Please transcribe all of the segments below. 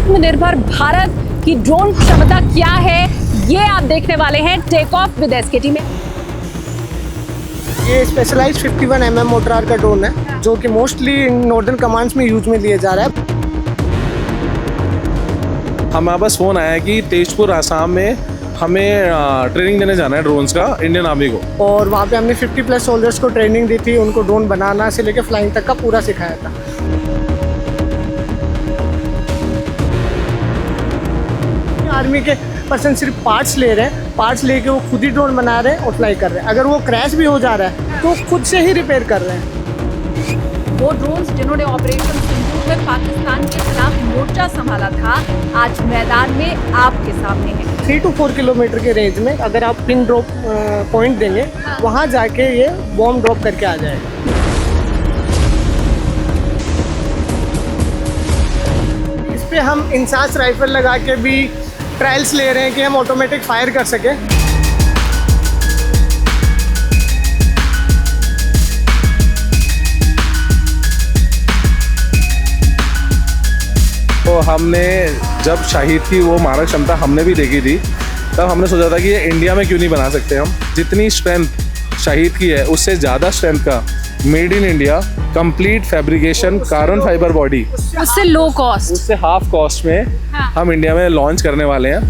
आत्मनिर्भर भारत की ड्रोन क्षमता क्या है, ये आप देखने वाले हैं टेक ऑफ विद एसकेटी में। ये स्पेशलाइज्ड 51 mm मोटरार का ड्रोन है जो कि मोस्टली नॉर्दर्न कमांड्स में यूज में लिया जा रहा है। हमारे पास फ़ोन आया कि तेजपुर आसाम में हमें ट्रेनिंग देने जाना है ड्रोन्स का इंडियन आर्मी को। और वहाँ पे हमने 50+ सोल्जर्स को ट्रेनिंग दी थी, उनको ड्रोन बनाना से लेकर फ्लाइंग तक का पूरा सिखाया था। आर्मी के पर्सन सिर्फ पार्ट्स ले रहे हैं, पार्ट्स लेके वो खुद ही ड्रोन बना रहे हैं और फ्लाई कर रहे हैं। अगर वो क्रैश भी हो जा रहा है तो खुद से ही रिपेयर कर रहे हैं। वो ड्रोन्स जिन्होंने ऑपरेशन सिंदूर में पाकिस्तान के खिलाफ मोर्चा संभाला था, आज मैदान में आपके सामने है। 3 to 4 किलोमीटर के रेंज में अगर आप पिन ड्रॉप पॉइंट देंगे, वहाँ जाके ये बॉम्ब ड्रॉप करके आ जाएगा। इस पे हम इंसास राइफल लगा के भी ट्रायल्स ले रहे हैं कि हम ऑटोमेटिक फायर कर सकें। तो हमने जब शाहिद की वो मारक क्षमता हमने भी देखी थी, तब हमने सोचा था कि ये इंडिया में क्यों नहीं बना सकते हम। जितनी स्ट्रेंथ शाहिद की है उससे ज़्यादा स्ट्रेंथ का made in India complete fabrication carbon fibre body, उससे लो कॉस्ट, उससे हाफ कॉस्ट में हम इंडिया में लॉन्च करने वाले हैं।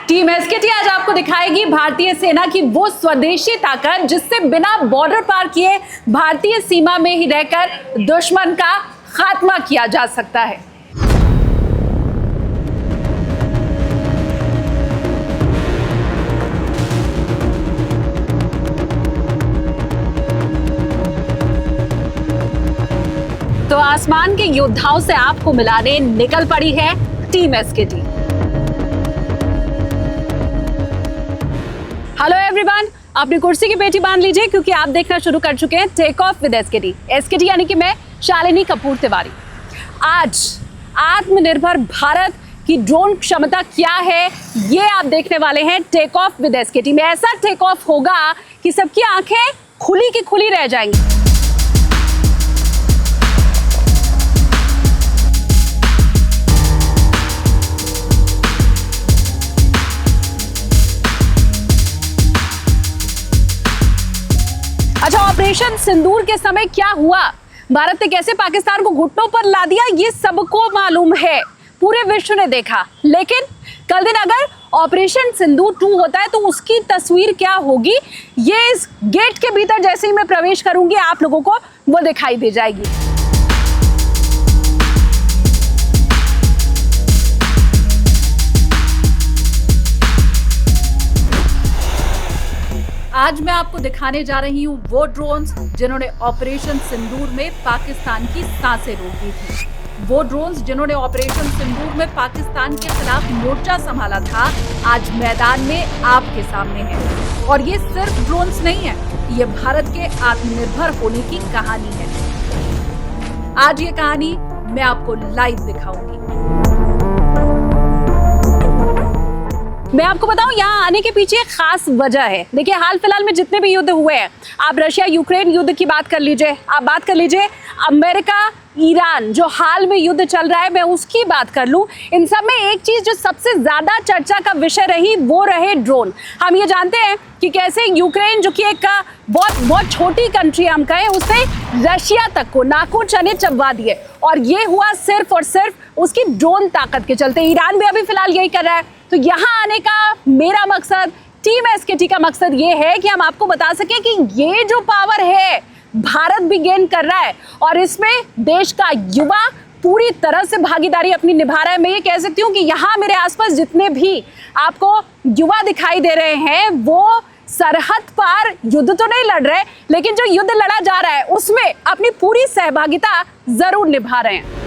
टीम एसकेटी आज आपको दिखाएगी भारतीय सेना की वो स्वदेशी ताकत जिससे बिना बॉर्डर पार किए भारतीय सीमा में ही रहकर दुश्मन का खात्मा किया जा सकता है। तो आसमान के योद्धाओं से आपको मिलाने निकल पड़ी है टीम एसकेटी। हेलो एवरीवन, अपनी कुर्सी की पेटी बांध लीजिए क्योंकि आप देखना शुरू कर चुके हैं take off with SKT. SKT यानी कि मैं शालिनी कपूर तिवारी। आज आत्मनिर्भर भारत की ड्रोन क्षमता क्या है, ये आप देखने वाले हैं टेक ऑफ विद एसकेटी में। ऐसा टेक ऑफ होगा कि सबकी आंखें खुली की खुली रह जाएंगी। अच्छा, ऑपरेशन सिंदूर के समय क्या हुआ, भारत ने कैसे पाकिस्तान को घुटनों पर ला दिया, ये सबको मालूम है, पूरे विश्व ने देखा। लेकिन कल दिन अगर ऑपरेशन सिंदूर 2 होता है तो उसकी तस्वीर क्या होगी, ये इस गेट के भीतर जैसे ही मैं प्रवेश करूंगी आप लोगों को वो दिखाई दे जाएगी। आज मैं आपको दिखाने जा रही हूँ वो ड्रोन्स जिन्होंने ऑपरेशन सिंदूर में पाकिस्तान की सांसें रोक दी थी। वो ड्रोन्स जिन्होंने ऑपरेशन सिंदूर में पाकिस्तान के खिलाफ मोर्चा संभाला था, आज मैदान में आपके सामने है। और ये सिर्फ ड्रोन्स नहीं है, ये भारत के आत्मनिर्भर होने की कहानी है। आज ये कहानी मैं आपको लाइव दिखाऊंगी। मैं आपको बताऊं, यहाँ आने के पीछे एक खास वजह है। देखिए, हाल फिलहाल में जितने भी युद्ध हुए हैं, आप रशिया यूक्रेन युद्ध की बात कर लीजिए, आप बात कर लीजिए अमेरिका ईरान जो हाल में युद्ध चल रहा है, मैं उसकी बात कर लूं, इन सब में एक चीज जो सबसे ज्यादा चर्चा का विषय रही वो रहे ड्रोन। हम ये जानते हैं कि कैसे यूक्रेन जो कि एक बहुत छोटी कंट्री हम कहें, उसने रशिया तक को नाखून चने चबवा दिए, और ये हुआ सिर्फ और सिर्फ उसकी ड्रोन ताकत के चलते। ईरान भी अभी फिलहाल यही कर रहा है। तो यहाँ आने का मेरा मकसद, टीम एसकेटी का मकसद ये है कि हम आपको बता सकें कि ये जो पावर है भारत भी गेन कर रहा है, और इसमें देश का युवा पूरी तरह से भागीदारी अपनी निभा रहा है। मैं ये कह सकती हूँ कि यहाँ मेरे आसपास जितने भी आपको युवा दिखाई दे रहे हैं, वो सरहद पार युद्ध तो नहीं लड़ रहे, लेकिन जो युद्ध लड़ा जा रहा है उसमें अपनी पूरी सहभागिता जरूर निभा रहे हैं।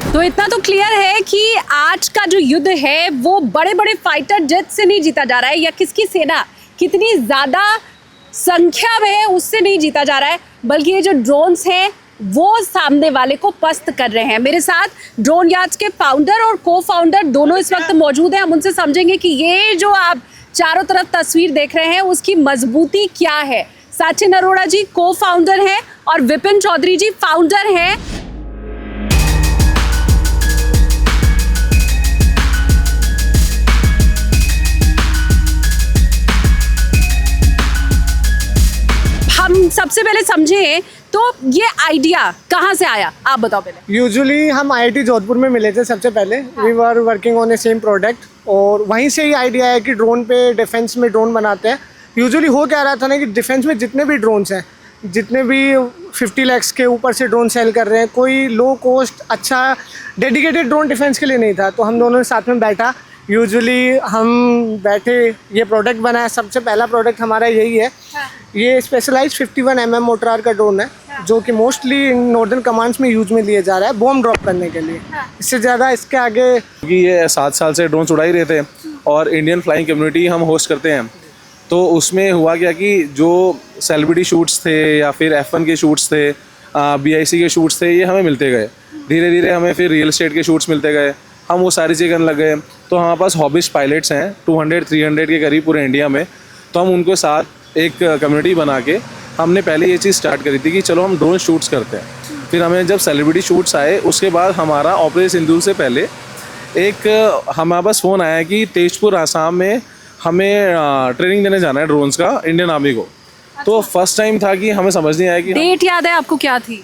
तो इतना तो क्लियर है कि आज का जो युद्ध है वो बड़े बड़े फाइटर जेट से नहीं जीता जा रहा है, या किसकी सेना कितनी ज़्यादा संख्या में है उससे नहीं जीता जा रहा है, बल्कि ये जो ड्रोन्स हैं वो सामने वाले को पस्त कर रहे हैं। मेरे साथ ड्रोन यार्ड्स के फाउंडर और को फाउंडर दोनों इस वक्त मौजूद हैं। हम उनसे समझेंगे कि ये जो आप चारों तरफ तस्वीर देख रहे हैं उसकी मजबूती क्या है। सचिन अरोड़ा जी को फाउंडर हैं और विपिन चौधरी जी फाउंडर हैं। हम सबसे पहले समझें तो ये आइडिया कहाँ से आया, आप बताओ पहले। यूजुअली हम IIT जोधपुर में मिले थे सबसे पहले। We were working on a same product, और वहीं से ही आइडिया है कि ड्रोन पे डिफेंस में ड्रोन बनाते हैं। यूजुअली हो क्या रहा था ना कि डिफेंस में जितने भी ड्रोन्स हैं, जितने भी 50 लाख के ऊपर से ड्रोन सेल कर रहे हैं, कोई लो कॉस्ट अच्छा डेडिकेटेड ड्रोन डिफेंस के लिए नहीं था। तो हम दोनों ने साथ में बैठा, यूजुअली हम बैठे ये प्रोडक्ट बनाया। सबसे पहला प्रोडक्ट हमारा यही है। ये स्पेशलाइज 51 mm मोटरार का ड्रोन है, जो कि मोस्टली नॉर्दर्न कमांड्स में यूज में लिया जा रहा है बॉम्ब ड्रॉप करने के लिए। इससे ज़्यादा इसके आगे क्योंकि ये 7 साल से ड्रोन उड़ा ही रहे थे और इंडियन फ्लाइंग कम्युनिटी हम होस्ट करते हैं, तो उसमें हुआ क्या कि जो सेलिब्रिटी शूट्स थे या फिर F1 के शूट्स थे, BIC के शूट्स थे, ये हमें मिलते गए। धीरे धीरे हमें फिर रियल एस्टेट के शूट्स मिलते गए, हम वो सारी चीज़ें करने लग गए। तो हमारे पास हॉबिस्ट पायलट्स हैं 200-300 के करीब पूरे इंडिया में। तो हम उनको साथ एक कम्युनिटी बना के हमने पहले ये चीज़ स्टार्ट करी थी कि चलो हम ड्रोन शूट्स करते हैं। फिर हमें जब सेलिब्रिटी शूट्स आए उसके बाद हमारा ऑपरेशन सिंदूर से पहले एक हमारे पास फ़ोन आया कि तेजपुर आसाम में हमें ट्रेनिंग देने जाना है ड्रोन्स का इंडियन आर्मी को। तो फर्स्ट टाइम था कि हमें समझ नहीं आया कि डेट याद है आपको क्या थी?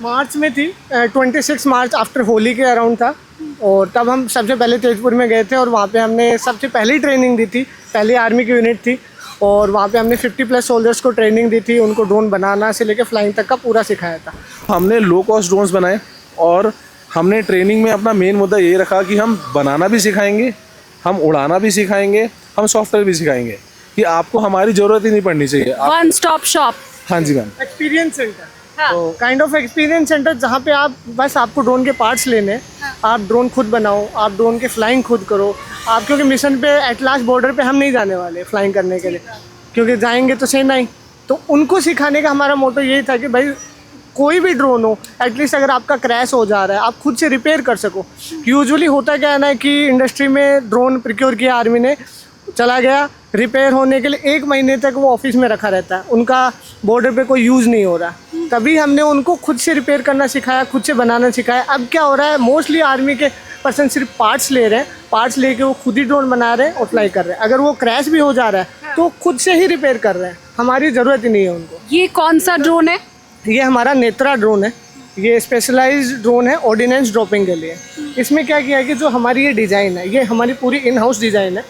मार्च में थी, 26 मार्च आफ्टर होली के अराउंड था। और तब हम सबसे पहले तेजपुर में गए थे और वहाँ पे हमने सबसे पहली ट्रेनिंग दी थी। पहली आर्मी की यूनिट थी और वहाँ पे हमने 50+ सोल्जर्स को ट्रेनिंग दी थी। उनको ड्रोन बनाना से लेकर फ्लाइंग तक का पूरा सिखाया था। हमने लो कॉस्ट ड्रोन्स बनाए और हमने ट्रेनिंग में अपना मेन मुद्दा ये रखा कि हम बनाना भी सिखाएंगे, हम उड़ाना भी सिखाएंगे, हम सॉफ्टवेयर भी सिखाएंगे कि आपको हमारी ज़रूरत ही नहीं पड़नी चाहिए। One stop shop. हाँ जी मैम। एक्सपीरियंस सेंटर, तो काइंड ऑफ एक्सपीरियंस सेंटर जहाँ पे आप बस आपको ड्रोन के पार्ट्स लेने, आप ड्रोन खुद बनाओ, आप ड्रोन के फ्लाइंग खुद करो। आप क्योंकि मिशन पे एट लास्ट बॉर्डर पे हम नहीं जाने वाले फ्लाइंग करने के लिए, क्योंकि जाएंगे तो सेना ही। तो उनको सिखाने का हमारा मोटो यही था कि भाई कोई भी ड्रोन हो, एटलीस्ट अगर आपका क्रैश हो जा रहा है आप खुद से रिपेयर कर सको। यूजुअली होता क्या है ना कि इंडस्ट्री में ड्रोन प्रिक्योर किया आर्मी ने, चला गया रिपेयर होने के लिए 1 महीने तक वो ऑफिस में रखा रहता है, उनका बॉर्डर पे कोई यूज़ नहीं हो रहा। तभी हमने उनको खुद से रिपेयर करना सिखाया, खुद से बनाना सिखाया। अब क्या हो रहा है, मोस्टली आर्मी के पर्सन सिर्फ पार्ट्स ले रहे हैं, पार्ट्स लेके वो खुद ही ड्रोन बना रहे हैं और फ्लाई कर रहे हैं। अगर वो क्रैश भी हो जा रहा है तो खुद से ही रिपेयर कर रहे हैं, हमारी ज़रूरत ही नहीं है उनको। ये कौन सा ड्रोन है? ये हमारा नेत्रा ड्रोन है। ये स्पेशलाइज्ड ड्रोन है ऑर्डिनेंस ड्रॉपिंग के लिए। इसमें क्या किया है कि जो हमारी ये डिज़ाइन है, ये हमारी पूरी इन हाउस डिज़ाइन है।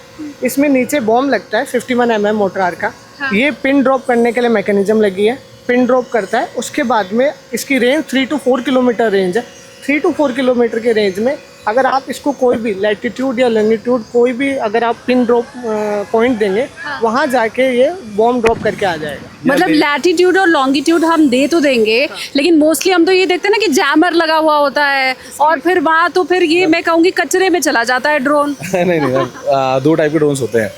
इसमें नीचे बॉम्ब लगता है 51 mm मोटरार का। ये पिन ड्रॉप करने के लिए मैकेनिज्म लगी है, पिन ड्रॉप करता है। उसके बाद में इसकी रेंज 3 to 4 किलोमीटर रेंज है। 3 to 4 किलोमीटर के रेंज में अगर आप इसको कोई भी लैटिट्यूड या लॉन्गिट्यूड कोई भी अगर आप पिन ड्रॉप पॉइंट देंगे, वहाँ जाके ये बॉम्ब ड्रॉप करके आ जाएगा। मतलब लैटिट्यूड और लॉन्गिट्यूड हम दे तो देंगे, लेकिन मोस्टली हम तो ये देखते हैं ना कि जैमर लगा हुआ होता है और फिर वहाँ तो फिर ये मैं कहूँगी कचरे में चला जाता है ड्रोन। नहीं मैम, 2 टाइप के ड्रोन्स होते हैं।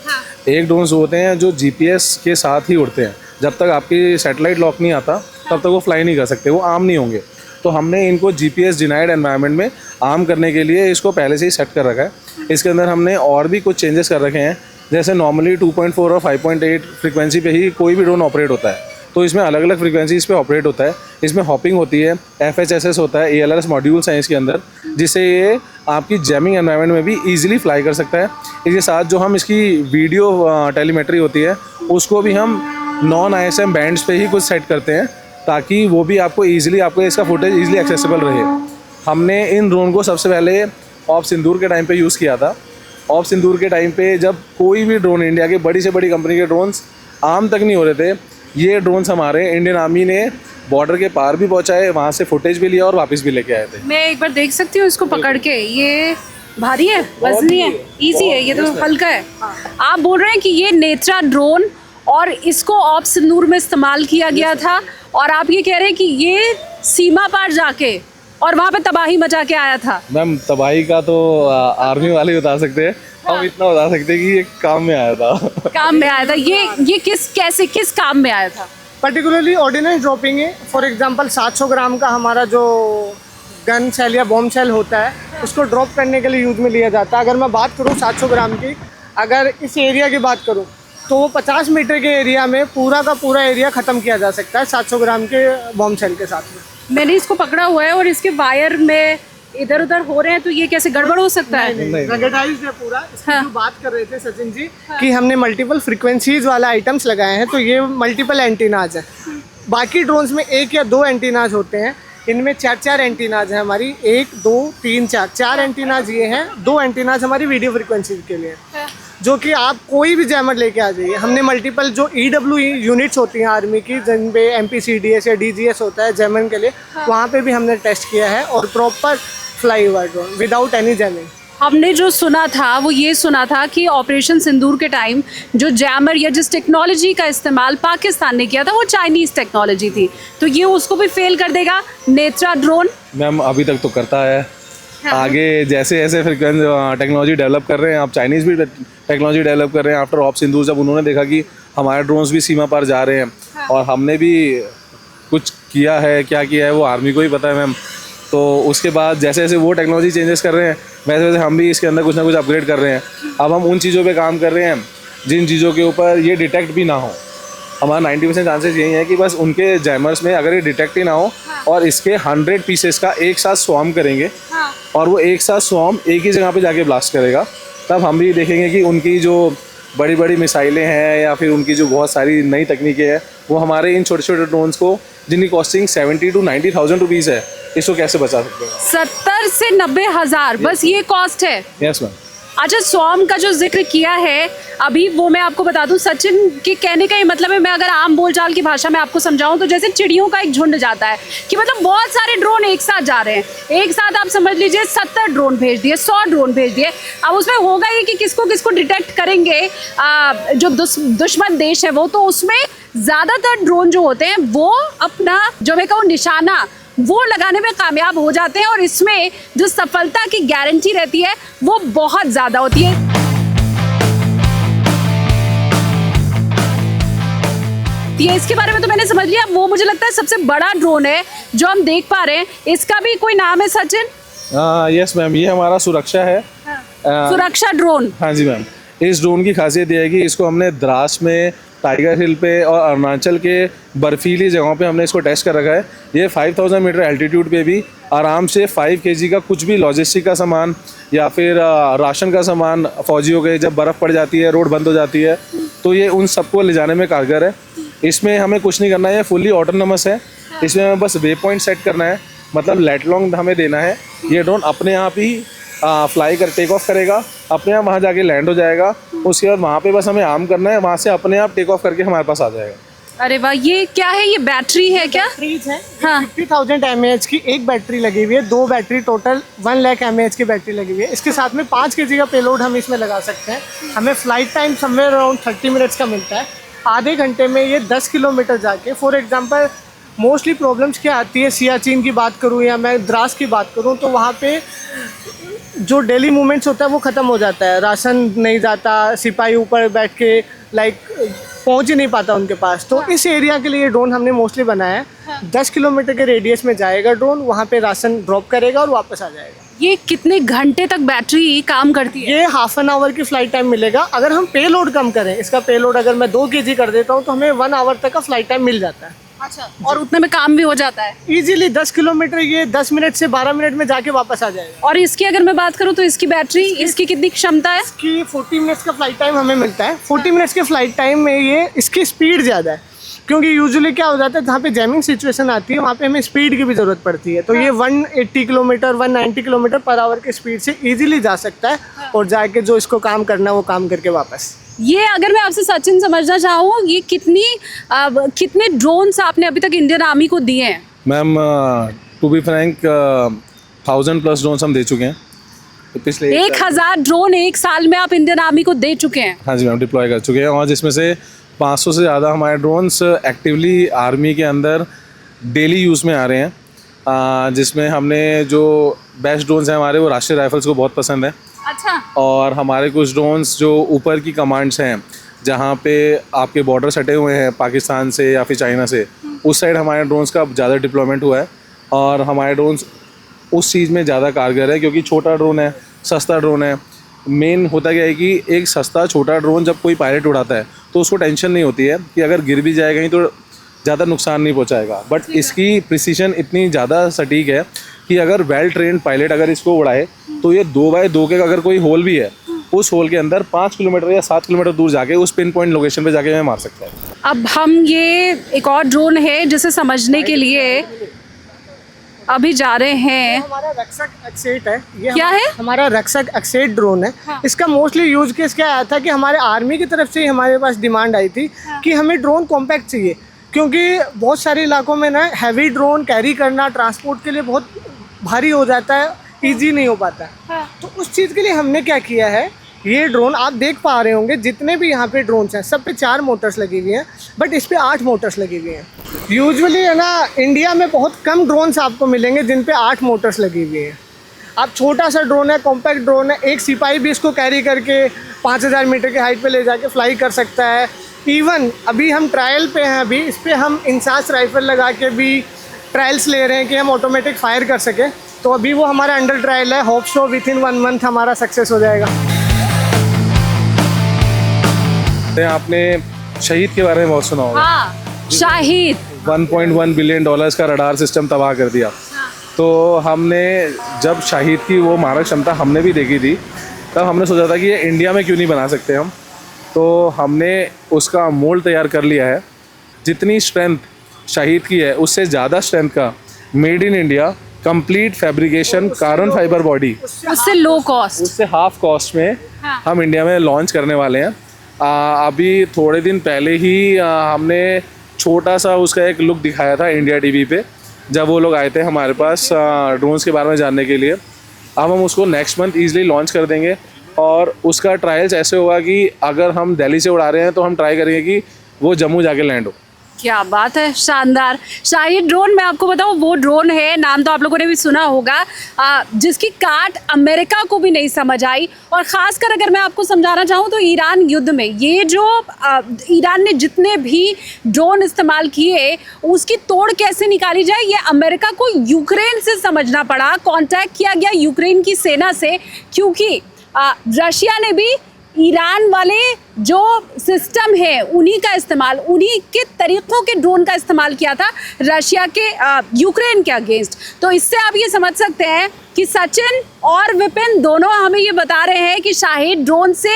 एक ड्रोन्स होते हैं जो GPS के साथ ही उड़ते हैं, जब तक आपकी सैटेलाइट लॉक नहीं आता तब तक वो फ्लाई नहीं कर सकते, वो आर्म नहीं होंगे। तो हमने इनको GPS डिनाइड एनवायरनमेंट में आर्म करने के लिए इसको पहले से ही सेट कर रखा है। इसके अंदर हमने और भी कुछ चेंजेस कर रखे हैं, जैसे नॉर्मली 2.4 और 5.8 फ्रीक्वेंसी पे ही कोई भी ड्रोन ऑपरेट होता है, तो इसमें अलग अलग फ्रीक्वेंसीज पे ऑपरेट होता है। इसमें हॉपिंग होती है, FHSS होता है, ALRS मॉड्यूल्स हैं इसके अंदर, जिससे ये आपकी जैमिंग एनवायरनमेंट में भी ईजिली फ्लाई कर सकता है। इसके साथ जो हम इसकी वीडियो टेलीमेट्री होती है उसको भी हम नॉन ISM बैंड्स पे ही कुछ सेट करते हैं, ताकि वो भी आपको ईजिली आपको इसका फुटेज ईजिली एक्सेसिबल रहे। हमने इन ड्रोन को सबसे पहले ऑफ सिंदूर के टाइम पे यूज़ किया था। ऑफ सिंदूर के टाइम पे जब कोई भी ड्रोन इंडिया के बड़ी से बड़ी कंपनी के ड्रोन्स आम तक नहीं हो रहे थे, ये ड्रोन्स हमारे इंडियन आर्मी ने बॉर्डर के पार भी पहुंचाए, वहाँ से फुटेज भी लिया और वापस भी लेके आए थे। मैं एक बार देख सकती हूँ इसको पकड़ के? ये भारी है, वजनी है, इजी है, ये तो हल्का है। आप बोल रहे हैं कि ये नेत्रा ड्रोन और इसको ऑफ सिंदूर में इस्तेमाल किया गया था, और आप ये कह रहे हैं कि ये सीमा पार जाके और वहाँ पे तबाही मचा के आया था। मैम तबाही का तो आर्मी वाले ही बता सकते हैं, हम इतना बता सकते हैं कि ये काम में आया था। काम में आया था। ये किस काम में आया था? पर्टिकुलरली ऑर्डिनेंस ड्रॉपिंग है। फॉर एग्जांपल 700 ग्राम का हमारा जो गन सेल या बॉम्ब सेल होता है उसको ड्रॉप करने के लिए यूज में लिया जाता है। अगर मैं बात करूँ 700 ग्राम की, अगर इस एरिया की बात करूँ तो वो 50 मीटर के एरिया में पूरा का पूरा एरिया ख़त्म किया जा सकता है 700 ग्राम के बॉम्ब सेल के साथ में। मैंने इसको पकड़ा हुआ है और इसके वायर में इधर उधर हो रहे हैं, तो ये कैसे गड़बड़ हो सकता है? रगेटाइज्ड है पूरा। इसकी जो बात कर रहे थे सचिन जी कि हमने मल्टीपल फ्रीक्वेंसीज वाला आइटम्स लगाए हैं, तो ये मल्टीपल एंटीनाज है। बाकी ड्रोन्स में 1 या 2 एंटीनाज होते हैं, इनमें 4 एंटीनाज हैं हमारी। 1 2 3 4 एंटीनाज ये हैं। 2 एंटीनाज हमारी वीडियो फ्रीक्वेंसी के लिए, जो कि आप कोई भी जैमर लेके आ जाइए। हमने मल्टीपल जो EW यूनिट्स होती हैं आर्मी की, जिन पे MPCDS या DGS होता है जैमर के लिए, वहाँ पे भी हमने टेस्ट किया है और प्रॉपर फ्लाई हुआ ड्रोन विदाउट एनी जैमिंग। हमने जो सुना था वो ये सुना था कि ऑपरेशन सिंदूर के टाइम जो जैमर या जिस टेक्नोलॉजी का इस्तेमाल पाकिस्तान ने किया था वो चाइनीज़ टेक्नोलॉजी थी, तो ये उसको भी फेल कर देगा नेत्रा ड्रोन? मैम अभी तक तो करता है। आगे जैसे जैसे टेक्नोलॉजी डेवलप कर रहे हैं, आप चाइनीज़ भी टेक्नोलॉजी डेवलप कर रहे हैं। आफ्टर ऑप सिंदूर जब उन्होंने देखा कि हमारे ड्रोन्स भी सीमा पार जा रहे हैं और हमने भी कुछ किया है, क्या किया है वो आर्मी को ही पता है मैम। तो उसके बाद जैसे जैसे वो टेक्नोलॉजी चेंजेस कर रहे हैं, वैसे वैसे हम भी इसके अंदर कुछ ना कुछ अपग्रेड कर रहे हैं। अब हम उन चीज़ों पे काम कर रहे हैं जिन चीज़ों के ऊपर ये डिटेक्ट भी ना हो। हमारा 90% चांसेस यही है कि बस उनके जैमर्स में अगर ये डिटेक्ट ही ना हो और इसके 100 पीसेस का एक साथ स्वॉर्म करेंगे और वो एक साथ स्वॉर्म एक ही जगह पे जाके ब्लास्ट करेगा, तब हम भी देखेंगे कि उनकी जो बड़ी बड़ी मिसाइलें हैं या फिर उनकी जो बहुत सारी नई तकनीकें हैं वो हमारे इन छोटे छोटे ड्रोन्स को, जिनकी कॉस्टिंग 70 to 90,000 रुपीज़ है, इसको कैसे बचा सकते हैं। 70 से 90 हज़ार बस ये कॉस्ट है? Yes ma'am. अच्छा, स्वॉर्म का जो जिक्र किया है अभी, वो मैं आपको बता दूं, सचिन के कहने का ये मतलब है, मैं अगर आम बोलचाल की भाषा में आपको समझाऊं तो जैसे चिड़ियों का एक झुंड जाता है, कि मतलब बहुत सारे ड्रोन एक साथ जा रहे हैं। एक साथ आप समझ लीजिए 70 ड्रोन भेज दिए, 100 ड्रोन भेज दिए। अब उसमें होगा ये कि किसको किसको डिटेक्ट करेंगे जो दुश्मन देश है वो, तो उसमें ज़्यादातर ड्रोन जो होते हैं वो अपना जो मैं कहूँ निशाना वो लगाने में कामयाब हो जाते हैं और इसमें जो सफलता की गारंटी रहती है वो बहुत ज़्यादा होती है। ये इसके बारे में तो मैंने समझ लिया। वो मुझे लगता है सबसे बड़ा ड्रोन है जो हम देख पा रहे हैं, इसका भी कोई नाम है सचिन? यस मैम, ये हमारा सुरक्षा है। सुरक्षा ड्रोन। हाँ जी मैम। इस ड्रोन की खासियत ये है कि इसको हमने द्रास में, टाइगर हिल पे और अरुणाचल के बर्फीली जगहों पे हमने इसको टेस्ट कर रखा है। ये 5000 मीटर एल्टीट्यूड पे भी आराम से 5 kg का कुछ भी लॉजिस्टिक का सामान या फिर राशन का सामान, फौजियों के जब बर्फ़ पड़ जाती है, रोड बंद हो जाती है, तो ये उन सबको ले जाने में कारगर है। इसमें हमें कुछ नहीं करना है, ये फुल्ली ऑटोनोमस है। इसमें हमें बस वे पॉइंट सेट करना है, मतलब लेट लॉन्ग हमें देना है। ये ड्रोन अपने आप ही फ्लाई कर टेक ऑफ करेगा, अपने आप वहाँ जाके लैंड हो जाएगा। उसके बाद वहाँ पे बस हमें आर्म करना है, वहाँ से अपने आप टेक ऑफ करके हमारे पास आ जाएगा। अरे वाह, ये क्या है? ये बैटरी है क्या? बैटरीज है। हाँ। 50,000 mAh की एक बैटरी लगी हुई है, 2 बैटरी, टोटल 1 लाख mAh की बैटरी लगी हुई है। इसके साथ में 5 kg का पेलोड हम इसमें लगा सकते हैं। हमें flight time somewhere around 30 minutes का मिलता है। आधे घंटे में ये 10 किलोमीटर जाके, फॉर एग्जांपल मोस्टली प्रॉब्लम्स क्या आती है, सियाचिन की बात करूँ या मैं द्रास की बात करूँ, तो वहाँ पे जो डेली मूवमेंट्स होता है वो ख़त्म हो जाता है। राशन नहीं जाता, सिपाही ऊपर बैठ के पहुंच ही नहीं पाता उनके पास। तो इस एरिया के लिए ड्रोन हमने मोस्टली बनाया है। 10 किलोमीटर के रेडियस में जाएगा ड्रोन, वहाँ पे राशन ड्रॉप करेगा और वापस आ जाएगा। ये कितने घंटे तक बैटरी काम करती है? ये हाफ एन आवर की फ्लाइट टाइम मिलेगा। अगर हम पे लोड कम करें, इसका पे लोड अगर मैं 2 kg कर देता हूँ तो हमें 1 आवर तक का फ्लाइट टाइम मिल जाता है। अच्छा, और उतने में काम भी हो जाता है इजीली। 10 किलोमीटर ये 10 मिनट से 12 मिनट में जाके वापस आ जाएगा। और इसकी अगर मैं बात करूं तो इसकी बैटरी, इसकी कितनी क्षमता है? इसकी 40 मिनट्स का फ्लाइट टाइम हमें मिलता है। 40 मिनट्स के फ्लाइट टाइम में ये इसकी स्पीड ज़्यादा है, क्योंकि यूजुअली क्या हो जाता है, जहाँ पे जैमिंग सिचुएशन आती है वहाँ पे हमें स्पीड की भी ज़रूरत पड़ती है। तो ये 180 किलोमीटर 190 किलोमीटर पर आवर की स्पीड से ईजिली जा सकता है और जाके जो इसको काम करना है वो काम करके वापस। ये अगर मैं आपसे सचिन समझना चाहूँ, ये कितने ड्रोन्स आपने अभी तक इंडियन आर्मी को दिए हैं? Ma'am to be frank 1000+ drones हम दे चुके हैं। तो पिछले 1000 ड्रोन एक साल में आप इंडियन आर्मी को दे चुके हैं? हाँ जी मैम, डिप्लॉय कर चुके हैं। और जिसमें से 500 से ज़्यादा हमारे ड्रोन्स एक्टिवली आर्मी के अंदर डेली यूज़ में आ रहे हैं। जिसमें हमने जो बेस्ट ड्रोन्स हैं हमारे, वो राष्ट्रीय राइफल्स को बहुत पसंद है। अच्छा। और हमारे कुछ ड्रोन्स जो ऊपर की कमांड्स हैं, जहाँ पे आपके बॉर्डर सटे हुए हैं पाकिस्तान से या फिर चाइना से, उस साइड हमारे ड्रोन्स का ज़्यादा डिप्लॉयमेंट हुआ है। और हमारे ड्रोन्स उस चीज़ में ज़्यादा कारगर है, क्योंकि छोटा ड्रोन है, सस्ता ड्रोन है। मेन होता क्या है कि एक सस्ता छोटा ड्रोन जब कोई पायलट उड़ाता है तो उसको टेंशन नहीं होती है कि अगर गिर भी जाएगा ही तो ज़्यादा नुकसान नहीं पहुंचाएगा। बट इसकी प्रिसीजन इतनी ज़्यादा सटीक है कि अगर वेल ट्रेंड पायलट अगर इसको उड़ाए तो ये 2x2 के अगर कोई होल भी है, उस होल के अंदर 5 किलोमीटर या 7 किलोमीटर दूर जाके उस पिन पॉइंट लोकेशन पे जाके हमें मार सकता है। अब हम ये एक और ड्रोन है जिसे समझने के लिए अभी जा रहे हैं। हमारा रक्षक एक्सेट है। ये क्या है? हमारा रक्षक एक्सेट ड्रोन है। इसका मोस्टली यूज केस क्या आया था कि हमारे आर्मी की तरफ से ही हमारे पास डिमांड आई थी कि हमें ड्रोन कॉम्पैक्ट चाहिए, क्योंकि बहुत सारे इलाकों में ना हैवी ड्रोन कैरी करना ट्रांसपोर्ट के लिए बहुत भारी हो जाता है, ईजी नहीं हो पाता है। तो उस चीज़ के लिए हमने क्या किया है, ये ड्रोन आप देख पा रहे होंगे, जितने भी यहाँ पे ड्रोन्स हैं सब पे 4 मोटर्स लगी हुई हैं, बट इस पे 8 मोटर्स लगी हुई हैं। यूजुअली है ना, इंडिया में बहुत कम ड्रोन्स आपको मिलेंगे जिन पे 8 मोटर्स लगी हुई हैं। आप छोटा सा ड्रोन है, कॉम्पैक्ट ड्रोन है, एक सिपाही भी इसको कैरी करके 5000 मीटर की हाइट पे ले जाके फ्लाई कर सकता है। इवन अभी हम ट्रायल पे हैं, अभी इस पर हम इंसास राइफल लगा के भी ट्रायल्स ले रहे हैं कि हम ऑटोमेटिक फायर कर सकें। तो अभी वो हमारा अंडर ट्रायल है, hope so with in 1 month हमारा सक्सेस हो जाएगा। आपने शहीद के बारे में बहुत सुना होगा। हाँ, शाहिद। 1.1 बिलियन डॉलर्स का रडार सिस्टम तबाह कर दिया। तो हमने जब शाहिद की वो मारक क्षमता हमने भी देखी थी, तब हमने सोचा था कि ये इंडिया में क्यों नहीं बना सकते हम। तो हमने उसका मोल्ड तैयार कर लिया है। जितनी स्ट्रेंथ शाहिद की है उससे ज़्यादा स्ट्रेंथ का made in India complete fabrication carbon fibre body, उससे लो कॉस्ट, उससे हाफ कॉस्ट में हम इंडिया में लॉन्च करने वाले हैं। अभी थोड़े दिन पहले ही हमने छोटा सा उसका एक लुक दिखाया था इंडिया टीवी पे, जब वो लोग आए थे हमारे पास ड्रोन्स के बारे में जानने के लिए। अब हम उसको नेक्स्ट मंथ ईजिली लॉन्च कर देंगे और उसका ट्रायल्स ऐसे होगा कि अगर हम दिल्ली से उड़ा रहे हैं तो हम ट्राई करेंगे कि वो जम्मू जाके लैंड हो। क्या बात है, शानदार। शाहिद ड्रोन, मैं आपको बताऊं, वो ड्रोन है, नाम तो आप लोगों ने भी सुना होगा, जिसकी काट अमेरिका को भी नहीं समझ आई। और ख़ासकर अगर मैं आपको समझाना चाहूँ तो ईरान युद्ध में ये जो ईरान ने जितने भी ड्रोन इस्तेमाल किए, उसकी तोड़ कैसे निकाली जाए, ये अमेरिका को यूक्रेन से समझना पड़ा। कॉन्टैक्ट किया गया यूक्रेन की सेना से, क्योंकि रशिया ने भी ईरान वाले जो सिस्टम है उन्हीं का इस्तेमाल, उन्हीं के तरीक़ों के ड्रोन का इस्तेमाल किया था रशिया के यूक्रेन के अगेंस्ट। तो इससे आप ये समझ सकते हैं कि सचिन और विपिन दोनों हमें ये बता रहे हैं कि शाहिद ड्रोन से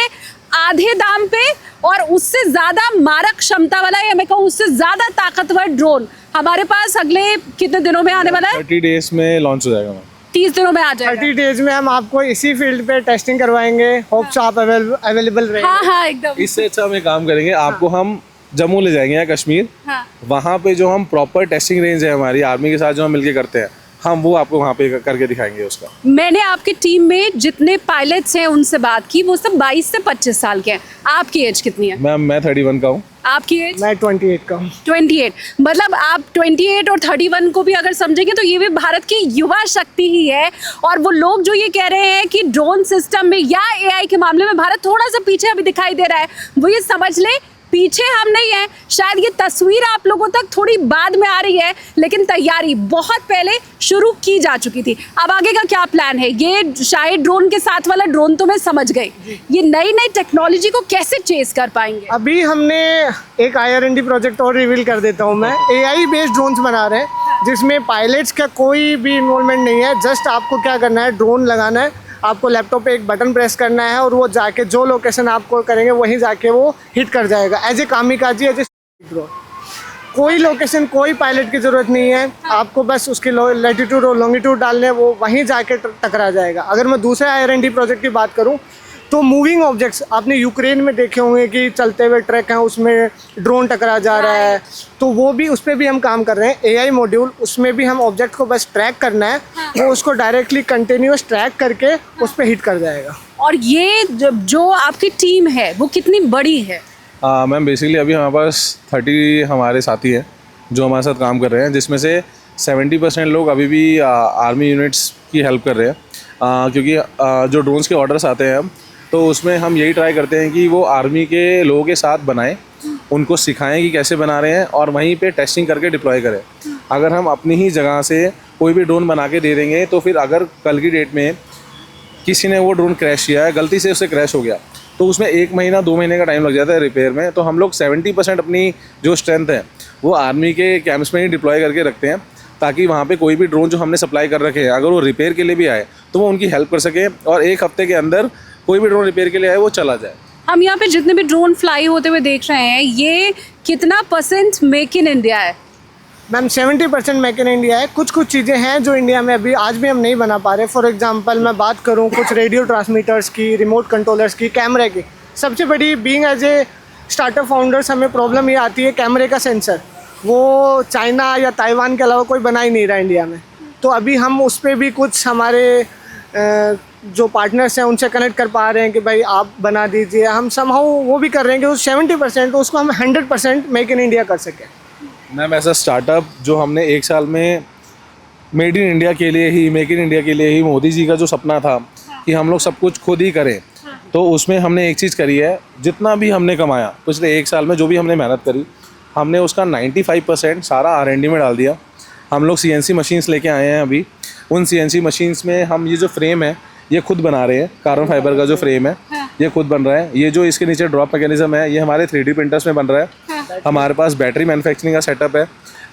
आधे दाम पे और उससे ज़्यादा मारक क्षमता वाला, या मैं कहूँ उससे ज़्यादा ताकतवर ड्रोन हमारे पास अगले कितने दिनों में आने वाला है? 30 डेज में लॉन्च हो जाएगा। 30 दिनों में आ जाएगा। 30 डेज में हम आपको इसी फील्ड पे टेस्टिंग करवाएंगे। होप सो आप अवेलेबल रहेंगे। हाँ हाँ, एकदम। इससे अच्छा हम एक काम करेंगे, आपको हम जम्मू ले जाएंगे या कश्मीर। हाँ। वहाँ पे जो हम प्रॉपर टेस्टिंग रेंज है हमारी आर्मी के साथ जो हम मिलके करते हैं, हम वो आपको वहाँ पे करके दिखाएंगे उसका। मैंने आपकी टीम में जितने पायलट्स हैं उनसे बात की, वो सब 22 से 25 साल के हैं। आपकी एज कितनी है? मैम मैं 31 का हूँ। आपकी एज? मैं 28 का हूँ। 28। मतलब आप 28 और 31 को भी अगर समझेंगे तो ये भी भारत की युवा शक्ति ही है। और वो लोग जो ये कह रहे हैं कि ड्रोन सिस्टम में या AI के मामले में भारत थोड़ा सा पीछे अभी दिखाई दे रहा है, वो ये समझ ले पीछे हम नहीं हैं। शायद ये तस्वीर आप लोगों तक थोड़ी बाद में आ रही है, लेकिन तैयारी बहुत पहले शुरू की जा चुकी थी। अब आगे का क्या प्लान है? ये शायद ड्रोन के साथ वाला ड्रोन तो मैं समझ गई, ये नई नई टेक्नोलॉजी को कैसे चेस कर पाएंगे? अभी हमने एक IR&D प्रोजेक्ट और रिवील कर देता हूँ मैं। AI बेस्ड ड्रोन्स बना रहे हैं जिसमें पायलट्स का कोई भी इन्वॉल्वमेंट नहीं है। जस्ट आपको क्या करना है, ड्रोन लगाना है, आपको लैपटॉप पे एक बटन प्रेस करना है और वो जाके जो लोकेशन आपको करेंगे वहीं जाके वो हिट कर जाएगा। As a kamikaze, as a drone. कोई लोकेशन, कोई पायलट की ज़रूरत नहीं है, आपको बस उसकी लैटिट्यूड और लॉन्गिट्यूड डालने हैं, वो वहीं जाके टकरा जाएगा। अगर मैं दूसरे IR&D प्रोजेक्ट की बात करूँ तो मूविंग ऑब्जेक्ट्स आपने यूक्रेन में देखे होंगे कि चलते हुए ट्रक हैं, उसमें ड्रोन टकरा जा रहा है, तो वो भी, उस पर भी हम काम कर रहे हैं। AI मॉड्यूल, उसमें भी हम ऑब्जेक्ट को बस ट्रैक करना है, वो उसको डायरेक्टली कंटिन्यूस ट्रैक करके उस पर हिट कर जाएगा। और ये जो आपकी टीम है वो कितनी बड़ी है? मैम बेसिकली अभी हमारे पास 30 हमारे साथी हैं जो हमारे साथ काम कर रहे हैं, जिसमें से 70% लोग अभी भी आर्मी यूनिट्स की हेल्प कर रहे हैं, क्योंकि जो ड्रोन्स के ऑर्डर्स आते हैं हम, तो उसमें हम यही ट्राई करते हैं कि वो आर्मी के लोगों के साथ बनाएं, उनको सिखाएं कि कैसे बना रहे हैं और वहीं पे टेस्टिंग करके डिप्लॉय करें। अगर हम अपनी ही जगह से कोई भी ड्रोन बना के दे देंगे तो फिर अगर कल की डेट में किसी ने वो ड्रोन क्रैश किया है, गलती से उससे क्रैश हो गया, तो उसमें 1 महीना 2 महीने का टाइम लग जाता है रिपेयर में। तो हम लोग 70% अपनी जो स्ट्रेंथ है वो आर्मी के कैंप्स में ही डिप्लॉय करके रखते हैं, ताकि वहाँ पे कोई भी ड्रोन जो हमने सप्लाई कर रखे हैं अगर वो रिपेयर के लिए भी आए तो वो उनकी हेल्प कर सके और 1 हफ्ते के अंदर कोई भी ड्रोन रिपेयर के लिए आए वो चला जाए। हम यहाँ पे जितने भी ड्रोन फ्लाई होते हुए देख रहे हैं, ये कितना % मेक इन इंडिया है? मैम 70% मेक इन इंडिया है। कुछ कुछ चीज़ें हैं जो इंडिया में अभी आज भी हम नहीं बना पा रहे। फॉर एग्जांपल मैं बात करूं कुछ रेडियो ट्रांसमीटर्स की, रिमोट कंट्रोलर्स की, कैमरे की। सबसे बड़ी being as a startup founders हमें प्रॉब्लम ये आती है कैमरे का सेंसर, वो चाइना या ताइवान के अलावा कोई बना ही नहीं रहा इंडिया में। तो अभी हम उस पर भी कुछ हमारे जो पार्टनर्स हैं उनसे कनेक्ट कर पा रहे हैं कि भाई आप बना दीजिए। हम समहाउ वो भी कर रहे हैं कि उस 70% उसको हम 100% मेक इन इंडिया कर सकें। मैम ऐसा स्टार्टअप जो हमने 1 साल में मेड इन इंडिया के लिए ही, मेक इन इंडिया के लिए ही, मोदी जी का जो सपना था कि हम लोग सब कुछ खुद ही करें, तो उसमें हमने एक चीज़ करी है। जितना भी हमने कमाया पिछले 1 साल में, जो भी हमने मेहनत करी, हमने उसका 95% सारा R&D में डाल दिया। हम लोग CNC मशीन्स लेके आए हैं अभी। उन CNC मशीन्स में हम ये जो फ्रेम है ये खुद बना रहे हैं। कार्बन फाइबर का जो फ्रेम है ये खुद बन रहा है। ये जो इसके नीचे ड्रॉप मैकेनिज्म है ये हमारे 3D प्रिंटर्स में बन रहा है। हमारे पास बैटरी मैन्युफैक्चरिंग का सेटअप है,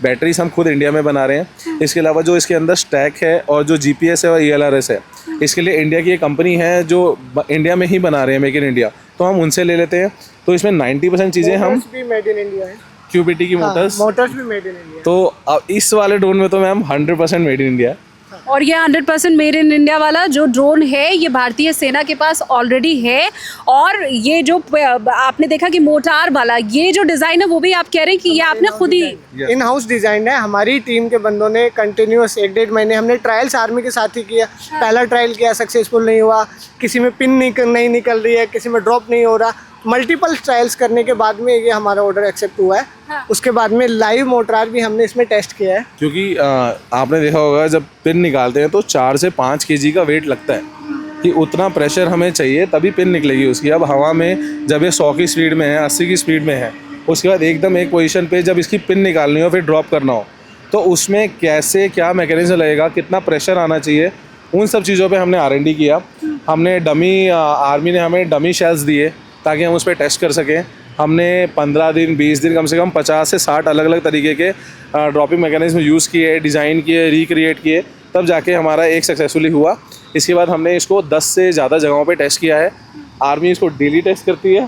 बैटरीज हम खुद इंडिया में बना रहे हैं। इसके अलावा जो इसके अंदर स्टैक है और जो GPS है और ELRS है, इसके लिए इंडिया की एक कंपनी है जो इंडिया में ही बना रहे हैं, मेक इन इंडिया, तो हम उनसे ले लेते हैं। तो इसमें 90% चीज़ें हम भी मेड इन इंडिया है। QPT की मोटर्स भी मेड इन इंडिया। तो अब इस वाले ड्रोन में तो मैम 100% मेड इन इंडिया है। और ये 100% मेड इन इंडिया वाला जो ड्रोन है ये भारतीय सेना के पास ऑलरेडी है। और ये जो आपने देखा कि मोटार वाला ये जो डिज़ाइन है वो भी आप कह रहे हैं कि ये आपने खुद ही इन हाउस डिजाइन है। हमारी टीम के बंदों ने कंटिन्यूअस 1-1.5 महीने हमने ट्रायल्स आर्मी के साथ ही किया। पहला ट्रायल किया, सक्सेसफुल नहीं हुआ, किसी में पिन नहीं निकल रही है, किसी में ड्रॉप नहीं हो रहा। मल्टीपल ट्रायल्स करने के बाद में ये हमारा ऑर्डर एक्सेप्ट हुआ है। उसके बाद में लाइव मोटार भी हमने इसमें टेस्ट किया है। क्योंकि आपने देखा होगा जब पिन निकालते हैं तो 4 से 5 kg का वेट लगता है, कि उतना प्रेशर हमें चाहिए तभी पिन निकलेगी उसकी। अब हवा में जब ये 100 की स्पीड में है, 80 की स्पीड में है, उसके बाद एकदम एक पोजीशन पे जब इसकी पिन निकालनी हो फिर ड्रॉप करना हो, तो उसमें कैसे क्या मैकेनिज्म लगेगा, कितना प्रेशर आना चाहिए, उन सब चीज़ों पे हमने R&D किया। हमने डमी, आर्मी ने हमें डमी शेल्स दिए ताकि हम उस पर टेस्ट कर सकें। हमने 15 दिन 20 दिन कम से कम 50 से 60 अलग अलग तरीके के ड्रॉपिंग मैकेनिज्म यूज़ किए, डिज़ाइन किए, रिक्रिएट किए, तब जाके हमारा एक सक्सेसफुली हुआ। इसके बाद हमने इसको 10 से ज़्यादा जगहों पे टेस्ट किया है। आर्मी इसको डेली टेस्ट करती है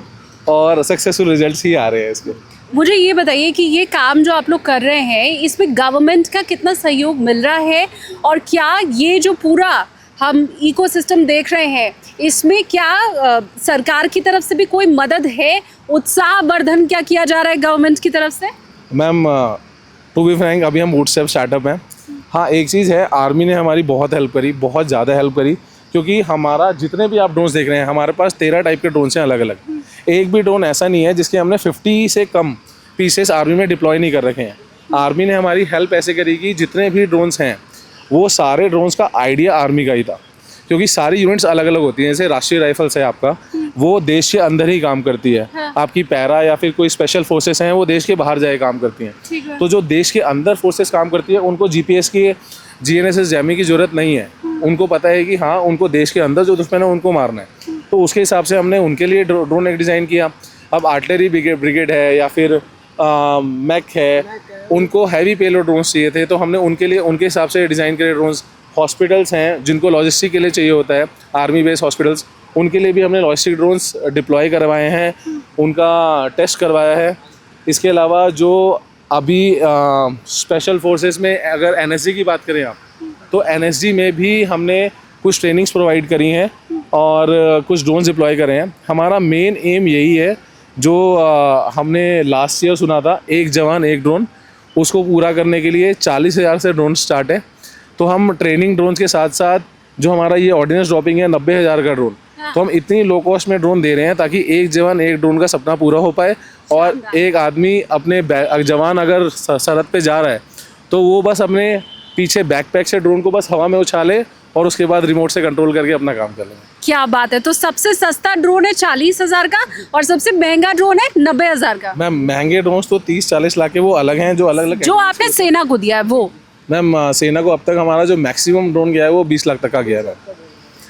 और सक्सेसफुल रिजल्ट्स ही आ रहे हैं इसके। मुझे ये बताइए कि ये काम जो आप लोग कर रहे हैं इसमें गवर्नमेंट का कितना सहयोग मिल रहा है, और क्या ये जो पूरा हम इकोसिस्टम देख रहे हैं इसमें क्या सरकार की तरफ से भी कोई मदद है, उत्साहवर्धन क्या किया जा रहा है गवर्नमेंट की तरफ से? मैम टू बी फ्रैंक अभी हम बूटस्ट्रैप स्टार्टअप हैं। हाँ, एक चीज़ है, आर्मी ने हमारी बहुत हेल्प करी, बहुत ज़्यादा हेल्प करी, क्योंकि हमारा जितने भी आप ड्रोन्स देख रहे हैं हमारे पास 13 टाइप के ड्रोन्स हैं अलग अलग। एक भी ड्रोन ऐसा नहीं है जिसके हमने 50 से कम पीसेस आर्मी में डिप्लॉय नहीं कर रखे हैं। आर्मी ने हमारी हेल्प ऐसे करी कि जितने भी ड्रोन्स हैं वो सारे ड्रोन्स का आइडिया आर्मी का ही था, क्योंकि सारी यूनिट्स अलग अलग होती हैं। जैसे राष्ट्रीय राइफल्स है आपका, वो देश के अंदर ही काम करती है। आपकी पैरा या फिर कोई स्पेशल फोर्सेस हैं वो देश के बाहर जाके काम करती हैं। तो जो देश के अंदर फोर्सेस काम करती है उनको GPS की, GNSS जैमी की ज़रूरत नहीं है। उनको पता है कि हाँ, उनको देश के अंदर जो दुश्मन है उनको मारना है। तो उसके हिसाब से हमने उनके लिए ड्रोन एक डिज़ाइन किया। अब आर्टिलरी ब्रिगेड है या फिर मैक है, उनको हैवी पेलोड ड्रोन्स चाहिए थे, तो हमने उनके लिए उनके हिसाब से डिज़ाइन करे ड्रोन्स। हॉस्पिटल्स हैं जिनको लॉजिस्टिक के लिए चाहिए होता है, आर्मी बेस्ड हॉस्पिटल्स, उनके लिए भी हमने लॉजिस्टिक ड्रोन्स डिप्लॉय करवाए हैं, उनका टेस्ट करवाया है। इसके अलावा जो अभी स्पेशल फोर्सेस में अगर NSG की बात करें आप, तो NSG में भी हमने कुछ ट्रेनिंग्स प्रोवाइड करी हैं और कुछ ड्रोन्स डिप्लॉय करे हैं। हमारा मेन एम यही है जो हमने लास्ट ईयर सुना था, एक जवान एक ड्रोन, उसको पूरा करने के लिए 40,000 से ड्रोन स्टार्ट है। तो हम ट्रेनिंग ड्रोन्स के साथ साथ जो हमारा ये ऑर्डिनेंस ड्रॉपिंग है 90,000 का ड्रोन, तो हम इतनी लो कॉस्ट में ड्रोन दे रहे हैं ताकि एक जवान एक ड्रोन का सपना पूरा हो पाए। और एक आदमी अपने जवान अगर सरहद पे जा रहा है तो वो बस अपने पीछे बैकपैक से ड्रोन को बस हवा में उछाले और उसके बाद रिमोट से कंट्रोल करके अपना काम कर लेंगे। क्या बात है। तो सबसे सस्ता ड्रोन है 40,000 का और सबसे महंगा ड्रोन है 90,000 का। मैम महंगे ड्रोन्स तो 30-40 लाख के वो अलग हैं, जो अलग अलग जो आपने सेना को दिया है वो। मैम सेना को अब तक हमारा जो मैक्सिमम ड्रोन गया है वो 20 लाख तक का गया है।